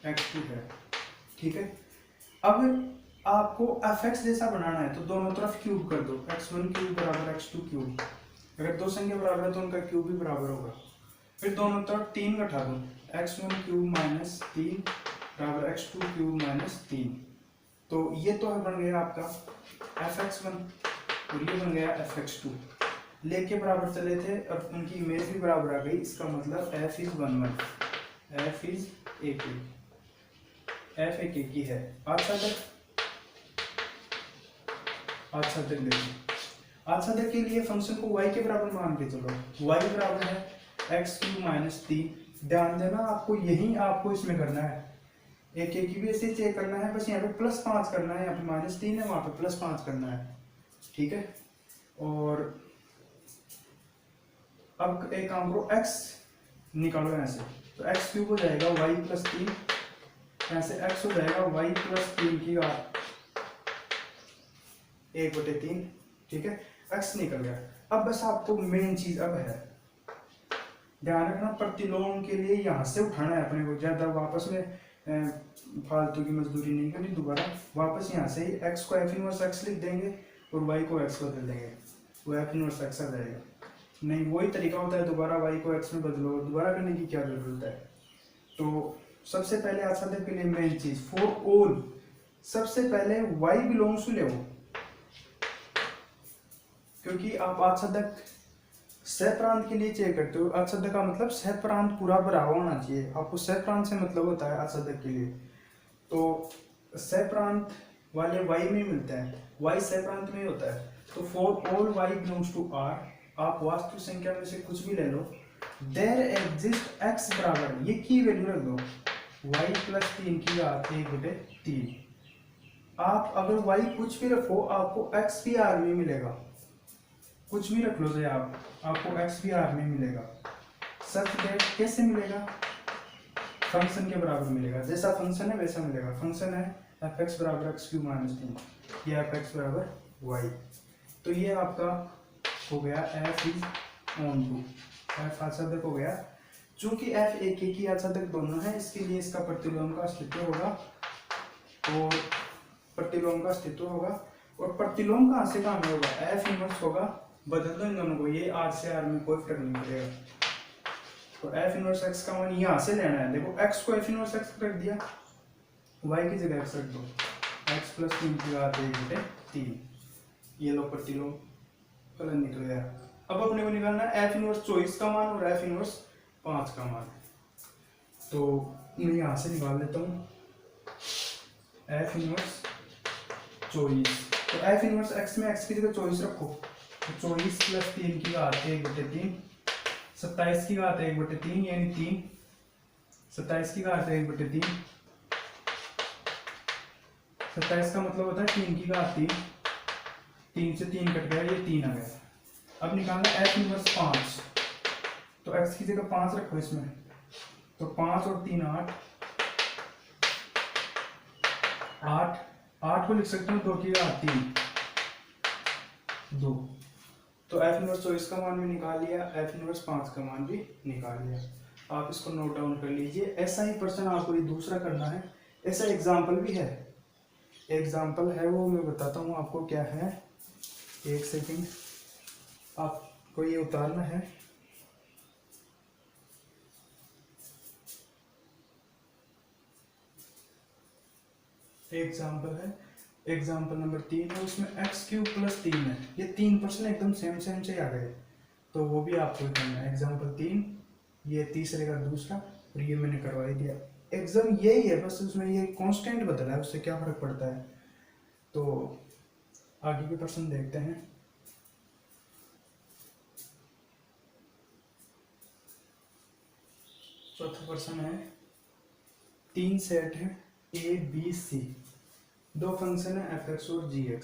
x2 है, ठीक है। अब आपको fx जैसा बनाना है तो दोनों तरफ क्यूब कर दो, x1³ बराबर x2³। अगर दो संख्या बराबर है तो उनका क्यूब भी बराबर होगा। फिर दोनों तरफ 3 घटा दो, x1³ - 3 बराबर x2³ - 3। तो ये तो बन गया आपका fx1 और ये बन गया fx2। लेके बराबर चले थे और उनकी इमेज भी बराबर आ गई, इसका मतलब f इज 1 1, f इज एक ही है। आच्छादक देखो, आच्छादक के लिए फंक्शन को y के बराबर मान के चलो, y बराबर है x³ - 3। ध्यान देना, आपको यही आपको इसमें करना है, एक की भी ऐसे चेक करना है, बस यहाँ पे +5 करना है, यहाँ पे -3 है, वहां पे +5 करना है। ठीक है। और अब एक काम करो, x निकालो यहाँ से, तो x क्यूब हो जाएगा y प्लस 3, यहाँ से x हो जाएगा y प्लस 3 की घात 1/3, ठीक है। x निकल गया। अब बस आपको मेन चीज अब है, ध्यान रखना प्रतिलोम के लिए यहाँ से उठाना है अपने को, ज्यादा वापस में फालतू की मजदूरी नहीं करनी। दोबारा वापस यहाँ से ही x को f इनवर्स x लिख देंगे और y को x बदल देंगे, वो f इनवर्स x आ जाएगा। नहीं, वही तरीका होता है, दोबारा y को x में बदलो, दोबारा करने की क्या जरूरत है। तो सबसे पहले आसाधक के लिए मेन चीज फॉर ऑल, सबसे पहले y बिलोंग्स टू ले, क्योंकि आप आच्छादक सह प्रांत के लिए चेक करते हो। आच्छादक का मतलब सह प्रांत पूरा भरा होना चाहिए, आपको सह प्रांत से मतलब होता है आच्छादक के लिए। तो सह प्रांत वाले y में मिलता है, y सह प्रांत में होता है। तो for all y belongs to r, आप वास्तविक संख्या में से कुछ भी ले लो, देयर एग्जिस्ट x बराबर, ये की वैल्यू रख दो y प्लस 3 की घात 1/3। आप अगर y कुछ भी रखो आपको x भी r में मिलेगा, कुछ भी रख लो से आपको x भी r में मिलेगा। सच दैट कैसे मिलेगा, फंक्शन के बराबर मिलेगा, जैसा फंक्शन है वैसा मिलेगा। फंक्शन है f(x) बराबर x³ - 3, या f(x) बराबर y। तो ये आपका हो गया f is onto, f आच्छादक हो गया। चूंकि f एक ही आच्छादक दोनों है, इसके लिए इसका प्रतिलोम का अस्तित्व होगा, और प्रतिलोम का अस्तित्व होगा। और प्रतिलोम कहाँ से कहाँ में होगा, f इनवर्स होगा, बदल दो इन दोनों को, ये r से r में कोई फर्क नहीं पड़ेगा। तो f इनवर्स x का मान यहाँ से लेना है, देखो x को f इनवर्स x रख दिया, y की जगह x रख दो, x प्लस 3 की घात 1/3, ये लो प्रतिलोम फलन निकल गया। अब अपने को निकालना है f इनवर्स 24 का मान और f इनवर्स 5 का मान। तो मैं यहाँ से निकाल लेता हूँ f इनवर्स 24, तो f इनवर्स x में x की जगह 24 रखो, तो 24 प्लस 3 की घात 1/3, 27 की घात 1/3 यानी 3, 27 की घात 1/3, 27 का मतलब होता है 3 की घात 3, 3 से 3 कट गया, ये 3 आ गया। अब निकालना f इनवर्स 5, तो x की जगह 5 रखो इसमें, तो 5 और 3 8, 8 को लिख सकते हो 2 की घात 3, 2। तो f इनवर्स 24 का मान भी निकाल लिया, f इनवर्स 5 का मान भी निकाल लिया। आप इसको नोट डाउन कर लीजिए। ऐसा ही प्रश्न आपको ये दूसरा करना है, ऐसा एग्जाम्पल भी है, एग्जाम्पल है वो मैं बताता हूँ आपको क्या है। एक सेकंड, आपको ये उतारना है। एग्जाम्पल है, एग्जाम्पल नंबर 3 है, उसमें x³ + 3 है। ये 3 प्रश्न एकदम सेम से आ गए, तो वो भी आपको करना है। एग्जाम्पल 3, ये तीसरे का दूसरा, और ये मैंने करवा ही दिया। एग्जाम यही है, बस उसमें ये कांस्टेंट बदला है, उससे क्या फर्क पड़ता है। तो आगे के प्रश्न देखते हैं। चौथा प्रश्न है, 3 सेट है a b c, 2 फंक्शन है f(x) और g(x).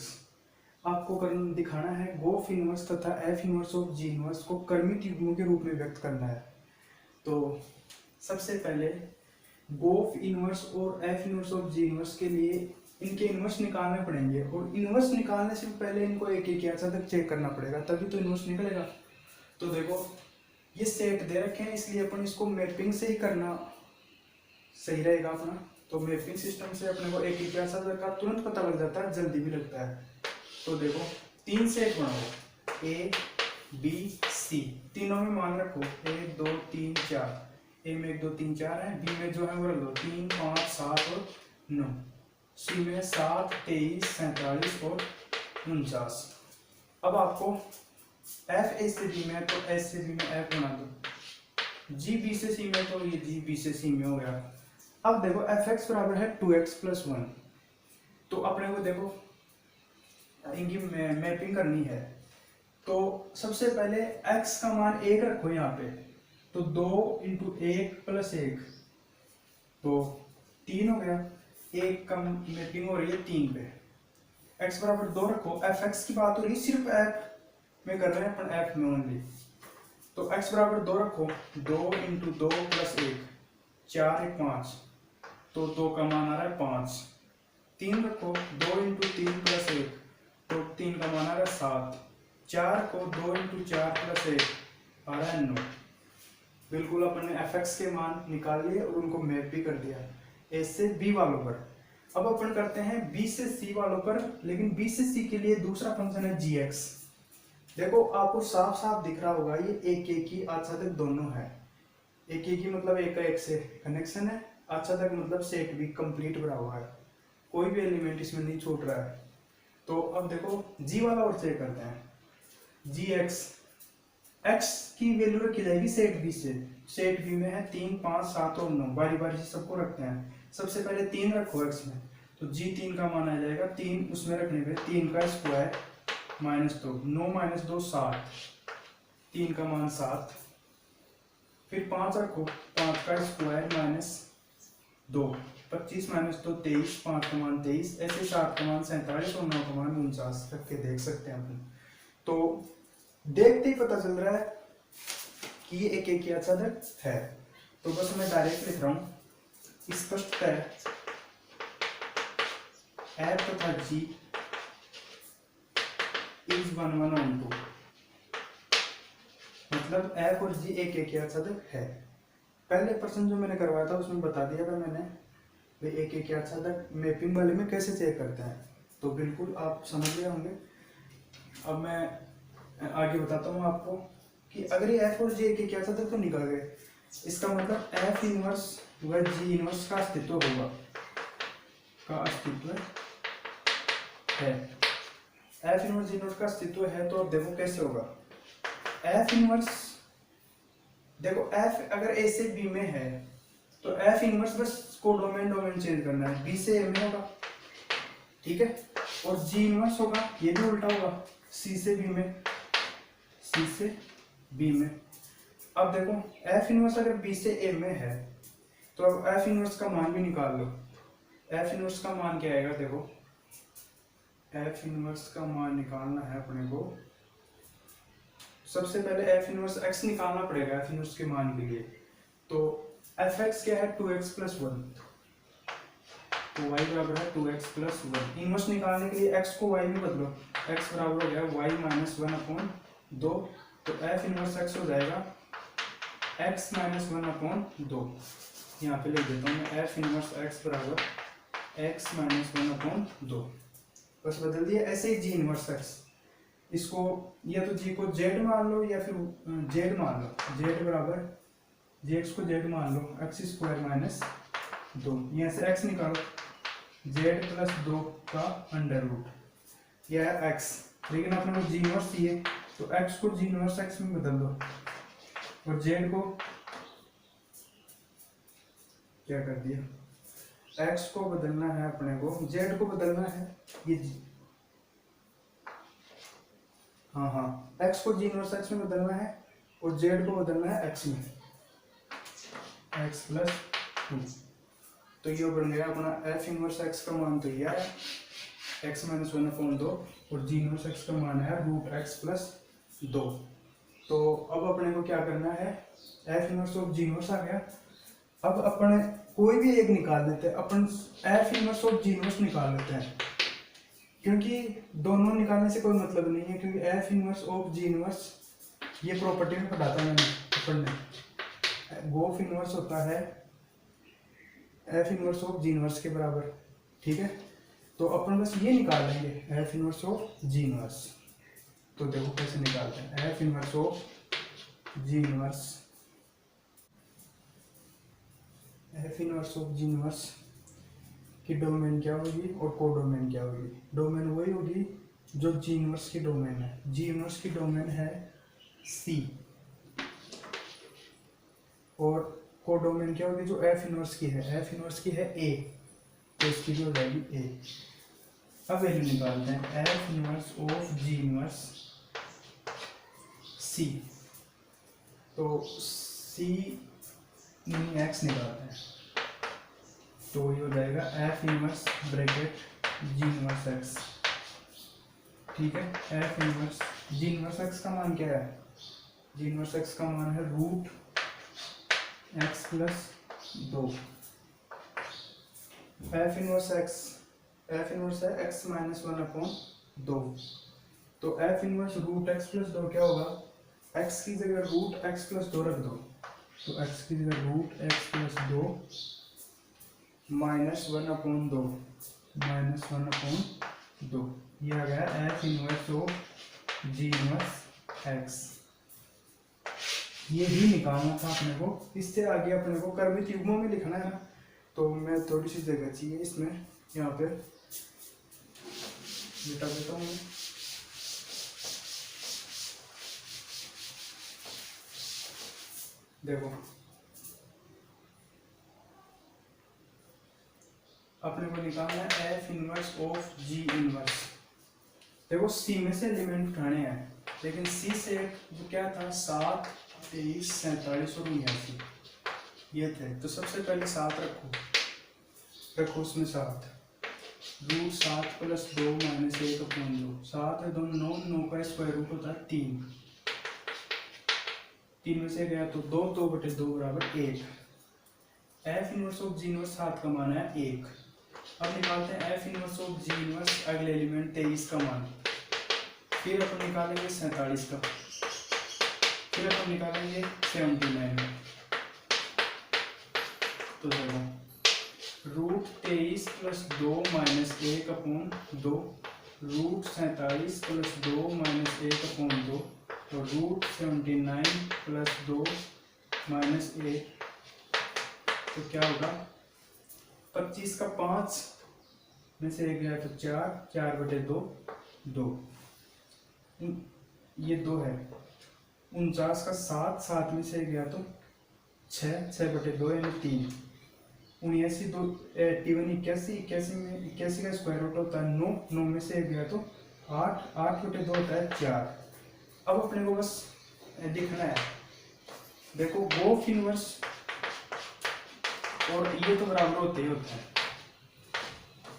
आपको दिखाना है गोफ इनवर्स तथा f inverse of g inverse को क्रमिक युग्मों के रूप में व्यक्त करना है। तो सबसे पहले गोफ इनवर्स और f inverse of g inverse के लिए इनके इनवर्स निकालने पड़ेंगे, और इनवर्स निकालने से पहले इनको एक एक आच्छादक चेक करना पड़ेगा, तभी तो इनवर्स निकलेगा। तो देखो ये सेट दे रखे हैं, इसलिए अपन इसको मैपिंग से ही करना सही रहेगा अपना। तो मैपिंग सिस्टम से अपने को एक एक आच्छादक का तुरंत पता लग जाता है, जल्दी भी लगता है। तो देखो 3 सेट बनाओ, a b c, तीनों में मान रखो 1 2 3 4, a में 1 2 3 4 है, b में जो है वो रख दो 3 5 7 और 9, c में 7 23 47 और 49। अब आपको f a से b में, तो s से b में f बना दो, g b से c में, तो ये g b से c में हो गया। अब देखो f(x) बराबर है 2x + 1, तो अपने को देखो इनकी मैपिंग करनी है। तो सबसे पहले x का मान 1 रखो यहाँ पे, तो 2 × 1 + 1, तो 3 हो गया। 1 का मैपिंग हो रही है 3 पे, x बराबर 2 रखो, एफ एक्स की बात हो रही है, सिर्फ एफ में कर रहे हैं अपन, एफ में ओनली। तो x बराबर 2 रखो, 2 इंटू 2 प्लस 1, 4 1 5, तो 2 का मान आ रहा है 5। 3 रखो, 2 इंटू 3 प्लस 1, तो 3 का मान आ रहा है 7। 4 को 2 इंटू 4 प्लस 1 आ रहा है 9। बिल्कुल अपन ने एफ एक्स के मान निकाल लिए और उनको मैप भी कर दिया ए से बी वालों पर। अब अपन करते हैं बी से सी वालों पर, लेकिन बी से सी के लिए दूसरा फंक्शन है जी एक्स। देखो आपको साफ साफ दिख रहा होगा, ये एक एक ही आच्छादक दोनों है। एक एक ही मतलब एक का एक से कनेक्शन है, आच्छादक मतलब सेट भी कंप्लीट भरा हुआ है, कोई भी एलिमेंट इसमें नहीं छूट रहा है। तो अब देखो जी वाला और चेक करते हैं। जी एक्स, एक्स की वैल्यू रखी जाएगी सेट बी से। सेट बी में है 3 5 7 और 9, बारी बारी से सबको रखते हैं। सबसे पहले 3 रखो एक्स में, तो जी 3 का मान आ जाएगा 3, उसमें रखने पे 3 का स्क्वायर -2, 9 - 2 7, 3 का मान 7। फिर 5 रखो, 5 का स्क्वायर -2, 25 - 2 23, 5 का मान 23, ऐसे 7 का मान 47 और 9 का मान 49 रख के देख सकते हैं अपन। तो देखते ही पता चल रहा है कि ये एक एक आच्छादक है। तो बस मैं डायरेक्ट लिख रहा हूं, स्पष्टतः एफ तथा जी इज 1 1 ऑन 2, मतलब एफ और जी एक एक आच्छादक है। पहले प्रश्न जो मैंने करवाया था उसमें बता दिया था मैंने वे एक एक आच्छादक मैपिंग वाले में कैसे चेक करते हैं, तो बिल्कुल आप समझ गए होंगे। अब मैं आगे बताता हूँ आपको कि अगर ये एफ और जी एक एक आच्छादक तो निकल गए, इसका मतलब एफ इनवर्स व जी इनवर्स का अस्तित्व होगा, का अस्तित्व है। एफ इनवर्स जी इनवर्स का अस्तित्व है, तो अब देखो कैसे होगा। एफ इनवर्स, देखो एफ अगर ए से बी में है तो एफ इनवर्स बस को डोमेन चेंज करना है, बी से ए में होगा, ठीक है। और जी इनवर्स होगा, ये भी उल्टा होगा, सी से बी में, सी से बी में। अब देखो एफ इनवर्स अगर बी से ए में है तो अब एफ इनवर्स का मान भी निकाल लो। एफ इनवर्स का मान क्या आएगा, देखो एफ इनवर्स का मान निकालना है अपने को। सबसे पहले एफ इनवर्स एक्स निकालना पड़ेगा एफ इनवर्स के मान के लिए। तो एफ एक्स क्या है, 2x + 1, तो y बराबर है 2x + 1। इनवर्स निकालने के लिए x को y में बदलो, x बराबर हो गया y - 1/2, तो एफ इनवर्स x हो जाएगा x - 1/2। यहाँ पे लिख देता हूँ मैं, एफ इनवर्स x बराबर x - 1/2, बस बदल दिया। ऐसे ही जी इनवर्स x, इसको या तो जी को z मान लो या फिर z मान लो, z बराबर jx को z मान लो, x² - 2, यहाँ से x निकालो, z + 2 का √ यह है x, लेकिन अपने को जी इनवर्स चाहिए तो x को जी इनवर्स x में बदल दो और z को क्या कर दिया, x को बदलना है अपने को, z को बदलना है ये हाँ x को जी इनवर्स x में बदलना है और z को बदलना है x में, x + 2। तो ये बन गया अपना एफ इनवर्स x का मान, तो यह है x - 1/2 और जी इनवर्स x का मान है √x + 2। तो अब अपने को क्या करना है, f inverse of g inverse आ गया। अब अपने कोई भी एक निकाल देते हैं, अपन f inverse of g inverse निकाल लेते हैं, क्योंकि दोनों निकालने से कोई मतलब नहीं है, क्योंकि F inverse of g inverse ये प्रॉपर्टी में पढ़ा था मैंने अपन ने, गोफ इनवर्स होता है f inverse of g inverse के बराबर, ठीक है। तो अपन बस ये निकाल लेंगे F inverse of g inverse. तो देखो कैसे निकालते हैं, f inverse of g inverse, F inverse of g inverse की डोमेन क्या होगी और को डोमेन क्या होगी। डोमेन वही होगी जो जी इनवर्स की डोमेन है, जी इनवर्स की डोमेन है सी, और को डोमेन क्या होगी जो एफ इनवर्स की है, एफ इनवर्स की है ए, तो इसकी भी हो जाएगी ए। अब वैल्यू निकालते हैं, f inverse of g inverse c, तो सी एक्स निकालते हैं, तो ये हो जाएगा f inverse bracket g inverse x ठीक है। F inverse g inverse x का मान क्या है? जी इनवर्स एक्स का मान है root x plus 2। F inverse है एक्स माइनस 1/2। तो f inverse root x plus 2 क्या होगा? एक्स की जगह रूट एक्स प्लस 2 रख दो, तो एक्स की जगह रूट एक्स प्लस 2 -1/2 ये आ गया f inverse of g inverse x. ये भी निकालना था अपने को। इससे आगे अपने को क्रमित युग्मों में लिखना है ना, तो मैं थोड़ी सी जगह चाहिए इसमें, यहाँ पे मिटा देता हूँ। देखो अपने को निकालना है f inverse of g inverse. देखो सी में से एलिमेंट उठाने हैं, लेकिन सी से जो क्या था 7, 23, 47 और 79 ये थे। तो सबसे पहले 7 रखो उसमें 7 रूट 7 प्लस 2 माइनस 1/2। 7 है 2 9, 9 का स्क्वायर रूट होता है 3। 3 में से गया तो 2, 2/2 बराबर 1। F inverse of g inverse 7 का मान है 1। अब निकालते हैं f inverse of g inverse अगले एलिमेंट 23 का मान। फिर अपन निकालेंगे 47 का, फिर अपन निकालेंगे 79। तो देखो root 23 plus 2 minus 1/2 root 47 plus 2 minus 1/2 और रूट 79 प्लस 2 माइनस 1। तो क्या होगा? 25 का 5 में से 1 गया तो 4, 4/2 2, ये 2 है। 49 का 7, 7 में से 1 गया तो 6, 6/2 यानी 3। 79 2 81 81 में 81 का स्क्वायर रूट होता है 9, 9 में से 1 गया तो 8, 8/2 होता है 4। अब अपने को बस लिखना है, देखो गोफ इनवर्स और ये तो बराबर होते ही होते हैं,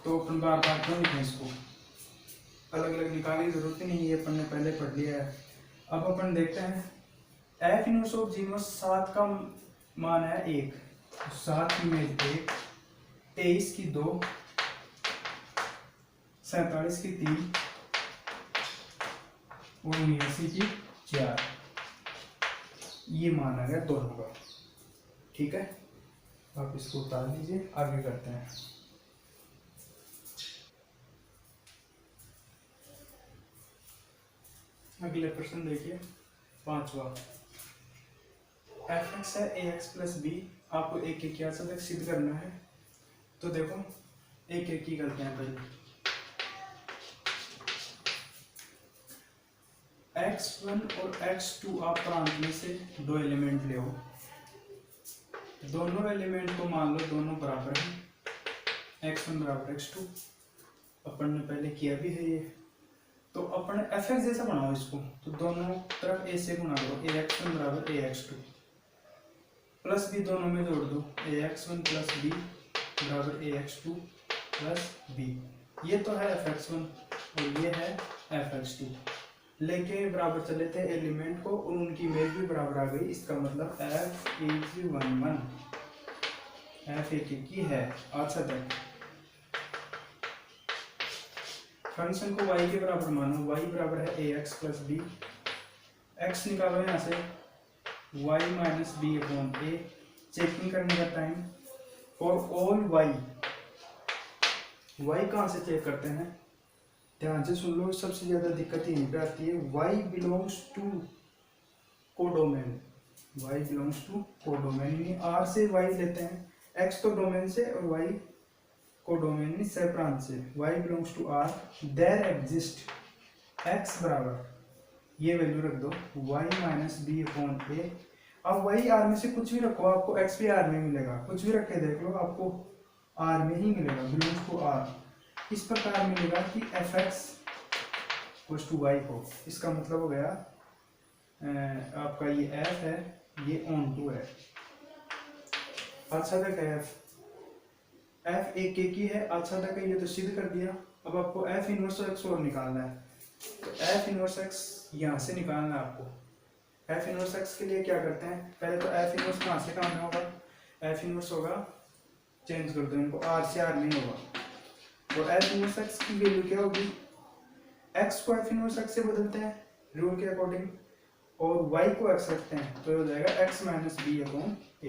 तो अपन बार बार क्यों लिखें इसको, अलग अलग निकालने की जरूरत ही नहीं है, अपन ने पहले पढ़ लिया है। अब अपन देखते हैं f inverse of g inverse 7 का मान है 1, 7 की इमेज 1, 23 की 2, 47 की 3 और 79 की 4। ये मान आ गया दोनों का। ठीक है, आप इसको उतार लीजिए, आगे करते हैं। अगले प्रश्न देखिए 5वां। एफ एक्स है ए एक्स प्लस बी, आपको एक एक क्या तक सिद्ध करना है। तो देखो एक एक ही करते हैं पहले। x1 और x2 आप प्रांत में से 2 एलिमेंट ले हो, दोनों एलिमेंट को मान लो दोनों बराबर हैं, x1 बराबर x2। अपन ने पहले किया भी है ये, तो अपन एफ एक्स जैसा बनाओ इसको, तो दोनों तरफ ए से गुणा करो, ए एक्स वन बराबर ए एक्स टू, प्लस बी दोनों में जोड़ दो, ए एक्स वन प्लस बी बराबर ए एक्स टू प्लस बी। ये तो है एफ एक्स वन और ये है एफ एक्स टू। लेके बराबर चले थे एलिमेंट को और उनकी इमेज भी बराबर आ गई, इसका मतलब एफ इज 1 1, एफ एक ही है। अच्छा तक फंक्शन को y के बराबर मानो, y बराबर है ए एक्स प्लस बी। x निकालो यहाँ से y माइनस बी अपॉन ए। चेकिंग करने का time for all y, y कहाँ से चेक करते हैं, ध्यान से सुन लो, सबसे ज्यादा दिक्कत यहीं पे आती है। y belongs to codomain, y belongs to codomain, यानी r से y लेते हैं, x तो डोमेन से और y कोडोमेन सह प्रांत से। y belongs to r, there exist x बराबर ये वैल्यू रख दो y minus b upon a. अब y r में से कुछ भी रखो, आपको x भी r में मिलेगा, कुछ भी रख के देख लो आपको r में ही मिलेगा, बिलोंग्स टू r। इस प्रकार मिलेगा कि f x equals to y हो। इसका मतलब हो गया आपका ये f है, ये ऑन टू है। अच्छा तक f एक एक ही है, अच्छा तक ये तो सिद्ध कर दिया। अब आपको f इनवर्स एक्स और निकालना है। तो एफ इनवर्स एक्स यहाँ से निकालना है आपको। एफ इनवर्स एक्स के लिए क्या करते हैं, पहले तो एफ इनवर्स कहाँ से कहाँ में होगा, एफ इनवर्स होगा, चेंज कर दो इनको, आर से आर में होगा। तो एफ इनवर्स एक्स की वैल्यू क्या होगी, एक्स को एफ इनवर्स एक्स से बदलते हैं रूल के अकॉर्डिंग, और वाई को एक्स रखते हैं तो हो जाएगा एक्स माइनस बी अपॉन ए।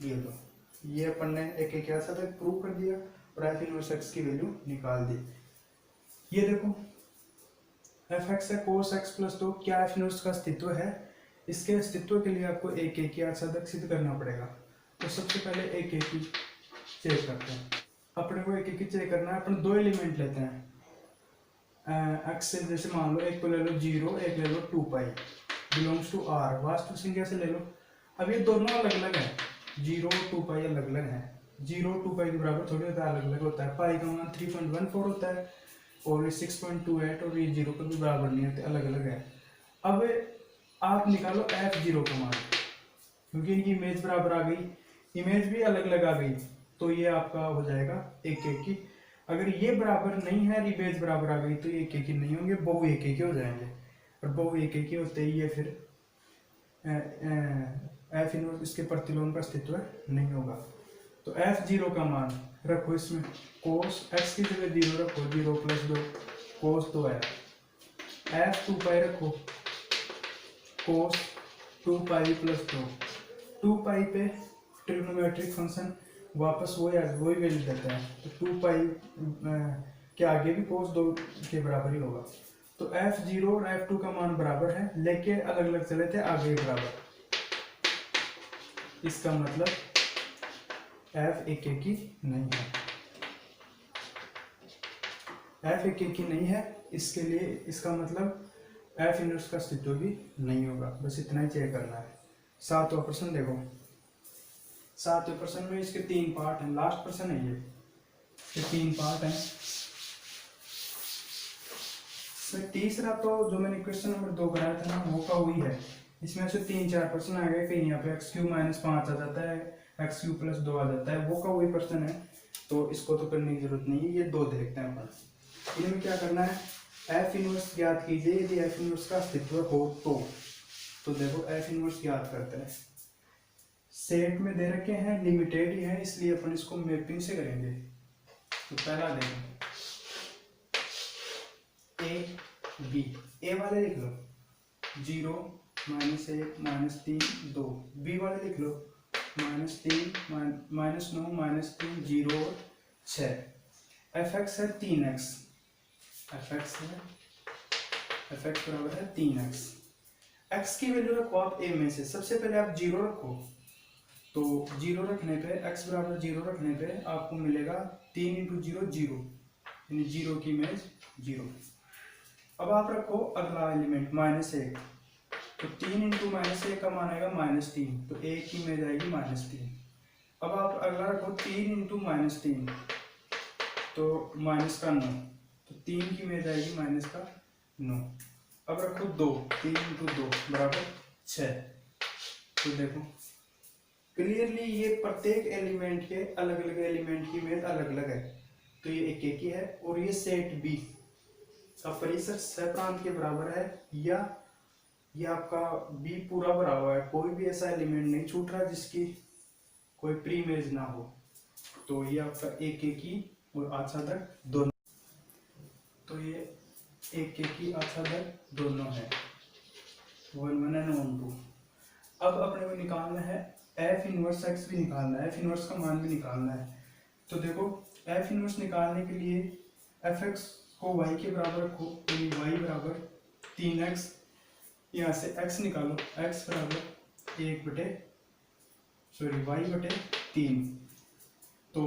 ये लो, ये अपन ने एक एक ऐसा तक प्रूव कर दिया और एफ इनवर्स एक्स की वैल्यू निकाल दी। ये देखो एफ एक्स है कोस एक्स प्लस 2, क्या एफ इनवर्स का अस्तित्व है, इसके अस्तित्व के लिए आपको एक एक ही आसादक सिद्ध करना पड़ेगा। तो सबसे पहले एक एक ही चेक करते हैं, अपने को एक एक ही चेक करना है। अपन दो एलिमेंट लेते हैं एक्स से, जैसे मान लो एक को ले लो 0, एक ले लो 2 पाई बिलोंग्स टू आर, वास्तु संख्या से ले लो। अब ये दोनों अलग अलग है, 0 2 पाई अलग अलग है, 0 2 पाई के बराबर थोड़ी होता है, अलग अलग होता है। पाई का मान 3.14 होता है और ये 6.28 और ये 0 का भी बराबर नहीं होते, अलग अलग है। अब आप निकालो f0 का मान, क्योंकि इनकी इमेज बराबर आ गई, इमेज भी अलग अलग आ गई, तो ये आपका हो जाएगा एक एक की। अगर ये बराबर नहीं है, इमेज बराबर आ गई, तो ये एक एक ही नहीं होंगे, बहु एक एक ही हो जाएंगे। और बहु एक एक ही होते ही ये फिर एफ इनवर्स इसके प्रतिलोम का अस्तित्व नहीं होगा। तो f0 का मान रखो इसमें, कोस x की जगह 0 रखो, 0 प्लस 2 कोस 2 है। f2 पाई रखो, कोस 2 पाई प्लस 2, 2 पाई पे ट्रिग्नोमेट्रिक फंक्शन वापस वही वैल्यू देता है, तो 2 पाई के आगे भी कोस 2 के बराबर ही होगा। तो f0 और f2 का मान बराबर है, लेके अलग अलग चले थे, आगे बराबर। इसका मतलब f एक एक ही नहीं है, f एक एक ही नहीं है, इसके लिए इसका मतलब f इनवर्स का अस्तित्व भी नहीं होगा। बस इतना ही चेक करना है। 7वां प्रश्न देखो, 7वें प्रश्न में इसके 3 पार्ट हैं, लास्ट प्रश्न है ये, इसके 3 पार्ट हैं। इसमें तीसरा तो जो मैंने क्वेश्चन नंबर 2 कराया था ना, वो का वही है। इसमें से 3-4 प्रश्न आ गए, कहीं यहाँ पे x³ - 5 आ जाता है, x³ + 2 आ जाता है, वो का वही प्रश्न है, तो इसको तो करने की जरूरत नहीं है। ये 2 देखते हैं अपन। इनमें क्या करना है, एफ इनवर्स ज्ञात कीजिए यदि एफ इनवर्स का अस्तित्व हो तो देखो एफ इनवर्स ज्ञात करते हैं। सेट में दे रखे हैं, लिमिटेड ही है, इसलिए अपन इसको मैपिंग से करेंगे। तो पहला देखो ए बी, ए वाले लिख लो 0 -1 -3 2, बी वाले लिख लो -3 -9 -3 0 और 6। एफ एक्स है 3x, एफ एक्स बराबर है 3x। x की वैल्यू रखो आप a में से, सबसे पहले आप 0 रखो, तो 0 रखने पे x बराबर 0 रखने पे आपको मिलेगा 3 × 0 0, यानी 0 की इमेज 0। अब आप रखो अगला एलिमेंट -1, तो 3 × -1 का मान आएगा -3, तो 1 की इमेज आएगी -3। अब आप अगला रखो 3 × -3, तो -9, तो 3 की इमेज आएगी -9। अब रखो 2, 3 × 2 बराबर 6। तो देखो क्लियरली ये प्रत्येक एलिमेंट के अलग अलग एलिमेंट की इमेज अलग अलग है, तो ये एक एक ही है। और ये सेट बी का परिसर सहप्रांत के बराबर है, या ये आपका बी पूरा भरा हुआ है, कोई भी ऐसा एलिमेंट नहीं छूट रहा जिसकी कोई प्री इमेज ना हो, तो ये आपका एक एक ही और आच्छादक दोनों, तो ये एक एक ही आच्छादक दोनों है, 1 1 और 1 2। अब अपने को निकालना है एफ इनवर्स एक्स भी निकालना है, एफ इनवर्स का मान भी निकालना है। तो देखो एफ इनवर्स निकालने के लिए एफ एक्स को y के बराबर रखो, यानी y बराबर 3x, यहाँ से x निकालो, x बराबर y बटे 3। तो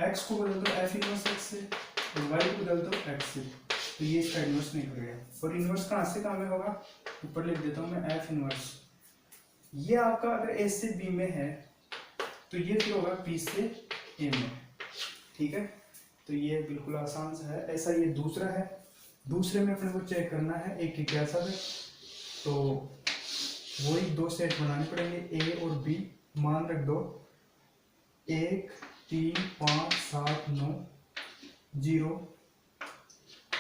x को बदल दो f इनवर्स x से और y को बदल दो x से, तो ये इसका इनवर्स निकल गया। और इनवर्स कहाँ से कहाँ में होगा, ऊपर लिख देता हूँ मैं f इनवर्स। ये आपका अगर a से b में है तो ये फिर होगा b से a में, ठीक है। तो ये बिल्कुल आसान सा है। ऐसा ये दूसरा है, दूसरे में अपने को चेक करना है एक एक कैसा है, तो वही 2 सेट बनाने पड़ेंगे, a और b। मान रख दो 1 3 5 7 9 0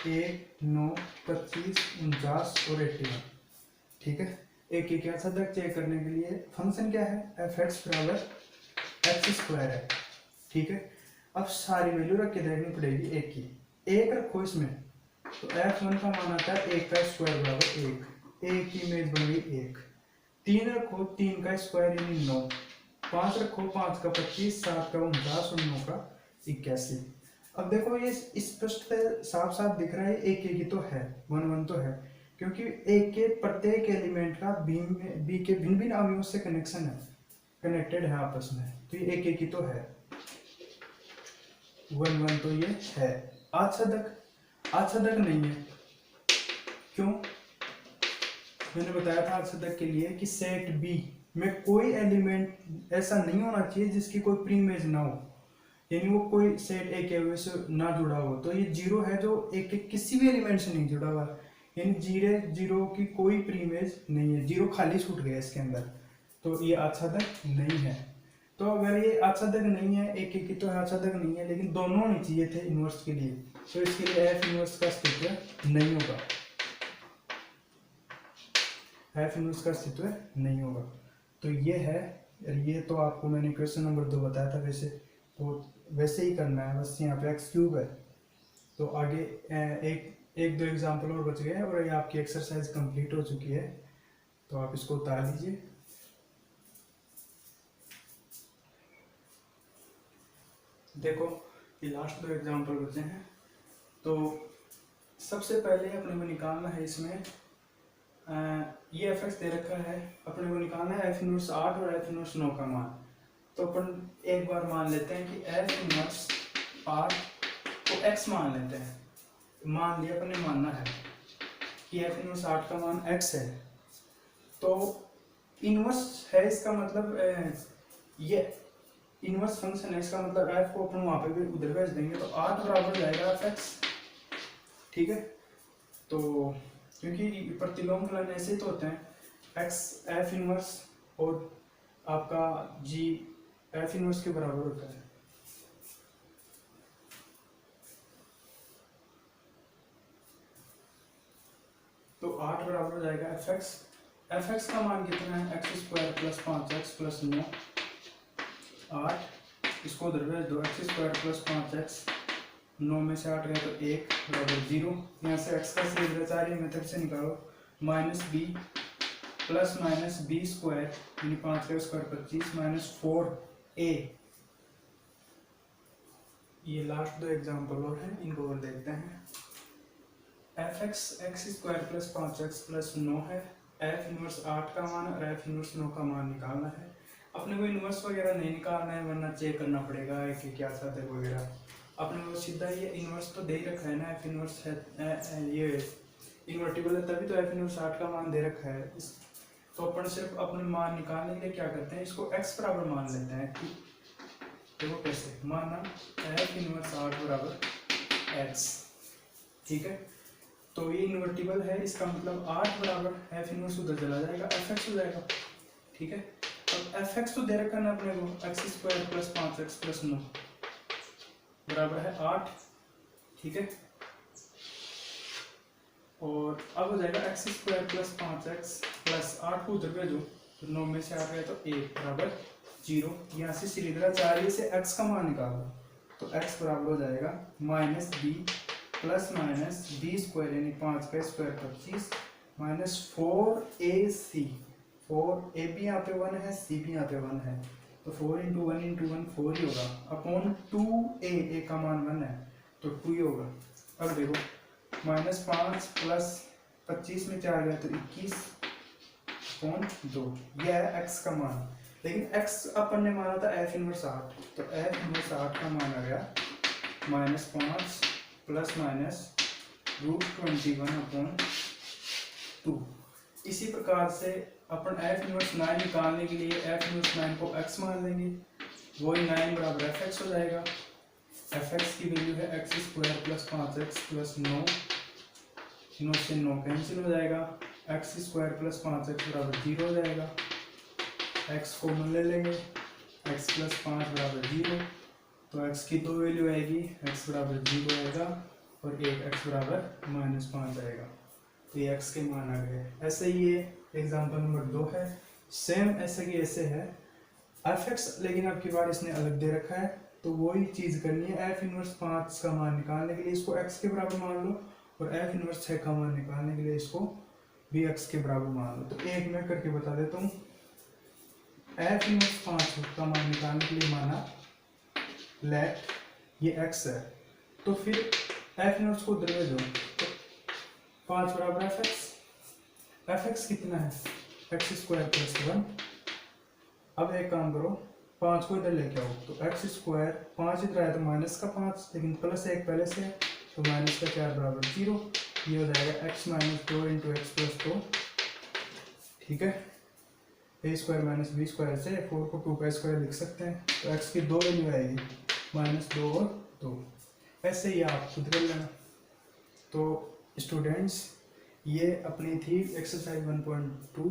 1, 9, 25, 49 और 81। ठीक है, एक एक आच्छादक चेक करने के लिए फंक्शन क्या है, एफ एक्स बराबर एक्स स्क्वायर है। ठीक है, अब सारी वैल्यू रख के देखनी पड़ेगी एक की, एक रखो इसमें, तो f1 का मान आता है 1 का स्क्वायर बराबर 1, एक की इमेज बन गई 1। 3 रखो, 3 का स्क्वायर यानी 9, 5 रखो, 5 का 25, 7 का 49 और 9 का 81। अब देखो ये स्पष्ट साफ साफ दिख रहा है एक एक ही तो है, 1 1 तो है, क्योंकि एक के प्रत्येक एलिमेंट का बी के भिन्न भिन्न अवयवों से कनेक्शन है, कनेक्टेड है आपस में, तो ये एक एक ही तो है, 1 1 तो ये है। आच्छादक नहीं है, क्यों? मैंने बताया था आच्छादक के लिए कि सेट बी में कोई एलिमेंट ऐसा नहीं होना चाहिए जिसकी कोई प्री इमेज ना हो, यानी वो कोई सेट ए के वजह से ना जुड़ा हो। तो ये जीरो है जो एक एक किसी भी एलिमेंट से नहीं जुड़ा हुआ, यानी जीरो की कोई प्री इमेज नहीं है, जीरो खाली छूट गया इसके अंदर, तो ये आच्छादक नहीं है। तो अगर ये आच्छादक नहीं है, एक एक की तो आच्छादक नहीं है, लेकिन दोनों होने चाहिए थे इनवर्स के लिए, तो इसके लिए एफ इनवर्स का अस्तित्व नहीं होगा, एफ इनवर्स का अस्तित्व नहीं होगा। तो ये है, ये तो आपको मैंने क्वेश्चन नंबर 2 बताया था, वैसे तो वैसे ही करना है, बस यहाँ पे एक्स क्यूब है। तो आगे एक दो एग्जाम्पल और बच गए और ये आपकी एक्सरसाइज कंप्लीट हो चुकी है, तो आप इसको उतार लीजिए। देखो ये लास्ट 2 एग्जाम्पल बचे हैं, तो सबसे पहले अपने को निकालना है इसमें ये एफ एक्स दे रखा है, अपने को निकालना है एफ इनवर्स 8 और एफ इनवर्स 9 का मान। तो अपन एक बार मान लेते हैं कि एफ इनवर्स 8 को एक्स मान लेते हैं, मान लिया अपने, मानना है कि एफ इनवर्स 8 का मान एक्स है। तो इनवर्स है, इसका मतलब ये इनवर्स फंक्शन है, इसका मतलब एफ को अपन वहां पे भी उधर भेज देंगे, तो 8 बराबर हो जाएगा एफ एक्स। ठीक है, तो क्योंकि प्रतिलोम फलन ऐसे ही तो होते हैं, एक्स एफ इनवर्स और आपका जी एफ इनवर्स के बराबर होता है। तो 8 बराबर हो जाएगा एफ एक्स। एफ एक्स का मान कितना है, x square plus 5x plus 9, 8, इसको उधर भेज दो, एक्स स्क्वायर प्लस 5x, 9 में से 8 गया तो 1 बराबर 0। यहाँ से x का सीधाचार्य मेथड से निकालो, minus b plus minus b square यानी 5 का स्क्वायर 25 माइनस 4a। ये लास्ट 2 एग्जाम्पल और हैं, इनको और देखते हैं। F x x square plus 5x plus 9 है, एफ इनवर्स 8 का मान और एफ इनवर्स 9 का मान निकालना है। अपने को इनवर्स वगैरह नहीं निकालना है, वरना चेक करना पड़ेगा कि क्या साथ है वगैरह। अपने को सीधा ये इनवर्स तो दे ही रखा है ना, एफ इनवर्स है, ये इन्वर्टिबल है, तभी तो एफ इनवर्स 8 का मान दे रखा है। तो अपन सिर्फ अपने मान निकालने के लिए क्या करते हैं, इसको x बराबर मान लेते हैं। देखो कैसे माना, एफ इनवर्स 8 बराबर x। ठीक है, तो ये इन्वर्टिबल है, इसका मतलब 8 बराबर एफ इनवर्स उधर चला जाएगा, एफ एक्स हो जाएगा। ठीक है, अब एफ एक्स तो दे रखा ना अपने को, x square plus 5x plus 9 बराबर है 8। ठीक है, और अब हो जाएगा x square plus 5x plus 8 को उधर भेजो, तो 9 में से 8 गया तो 1 बराबर 0। यहाँ से सीधाचार्य से x का मान निकालो, तो x बराबर हो जाएगा minus b plus minus b square यानी 5 का स्क्वायर 25 माइनस 4ac। 4a भी यहाँ पे 1 है, c भी यहाँ पे 1 है, तो 4 इंटू 1 इंटू 1 4 ही होगा, अपॉन 2a, a का मान 1 है तो 2 ही होगा। अब देखो माइनस 5 प्लस 25 में 4 गया तो 21 अपॉन 2, यह है x का मान। लेकिन x अपन ने माना था एफ इनवर्स 8, तो एफ इनवर्स 8 का मान आ गया माइनस 5 प्लस माइनस √21 अपॉन 2। इसी प्रकार से अपन एफ इनवर्स 9 निकालने के लिए एफ इनवर्स 9 को x मान लेंगे, वही 9 बराबर एफ एक्स हो जाएगा। एफ एक्स की वैल्यू है x square plus 5x plus 9, 9 से 9 कैंसिल हो जाएगा, एक्स स्क्वायर प्लस 5x बराबर 0 हो जाएगा। x कॉमन ले लेंगे, x प्लस 5 बराबर 0, तो x की 2 वैल्यू आएगी, x बराबर 0 आएगा और एक x बराबर -5 आएगा। तो ये x के मान आ गए। ऐसे ही ये एग्जाम्पल नंबर 2 है, सेम ऐसे की ऐसे है f(x), लेकिन अब की बार इसने अलग दे रखा है, तो वही चीज़ करनी है। f इनवर्स 5 का मान निकालने के लिए इसको x के बराबर मान लो, और f इनवर्स 6 का मान निकालने के लिए इसको भी x के बराबर मान लो। तो एक मैं करके बता देता हूँ। f इनवर्स 5 का मान निकालने के लिए माना लेट ये x है, तो फिर f इनवर्स को उधर भेजो, तो 5 बराबर f(x) कितना है, x² + 1। अब एक काम करो, 5 को इधर लेके आओ, तो x², 5 इधर आया तो -5, लेकिन +1 पहले से है, तो -4 बराबर 0। ये हो जाएगा x - 2 × x + 2। ठीक है, a² - b² से 4 को 2 का स्क्वायर लिख सकते हैं, तो x की 2 वैल्यू आएगी, -2 और 2। ऐसे ही आप खुद कर लेना। तो स्टूडेंट्स, ये अपनी थी एक्सरसाइज 1.2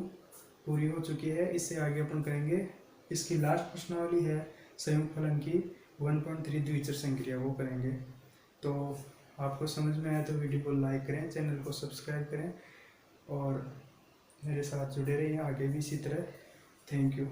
पूरी हो चुकी है। इससे आगे अपन करेंगे, इसकी लास्ट प्रश्नावली है संयुक्त फलन की 1.3 द्विचर संक्रिया, वो करेंगे। तो आपको समझ में आया तो वीडियो को लाइक करें, चैनल को सब्सक्राइब करें और मेरे साथ जुड़े रहिए आगे भी इसी तरह। Thank you.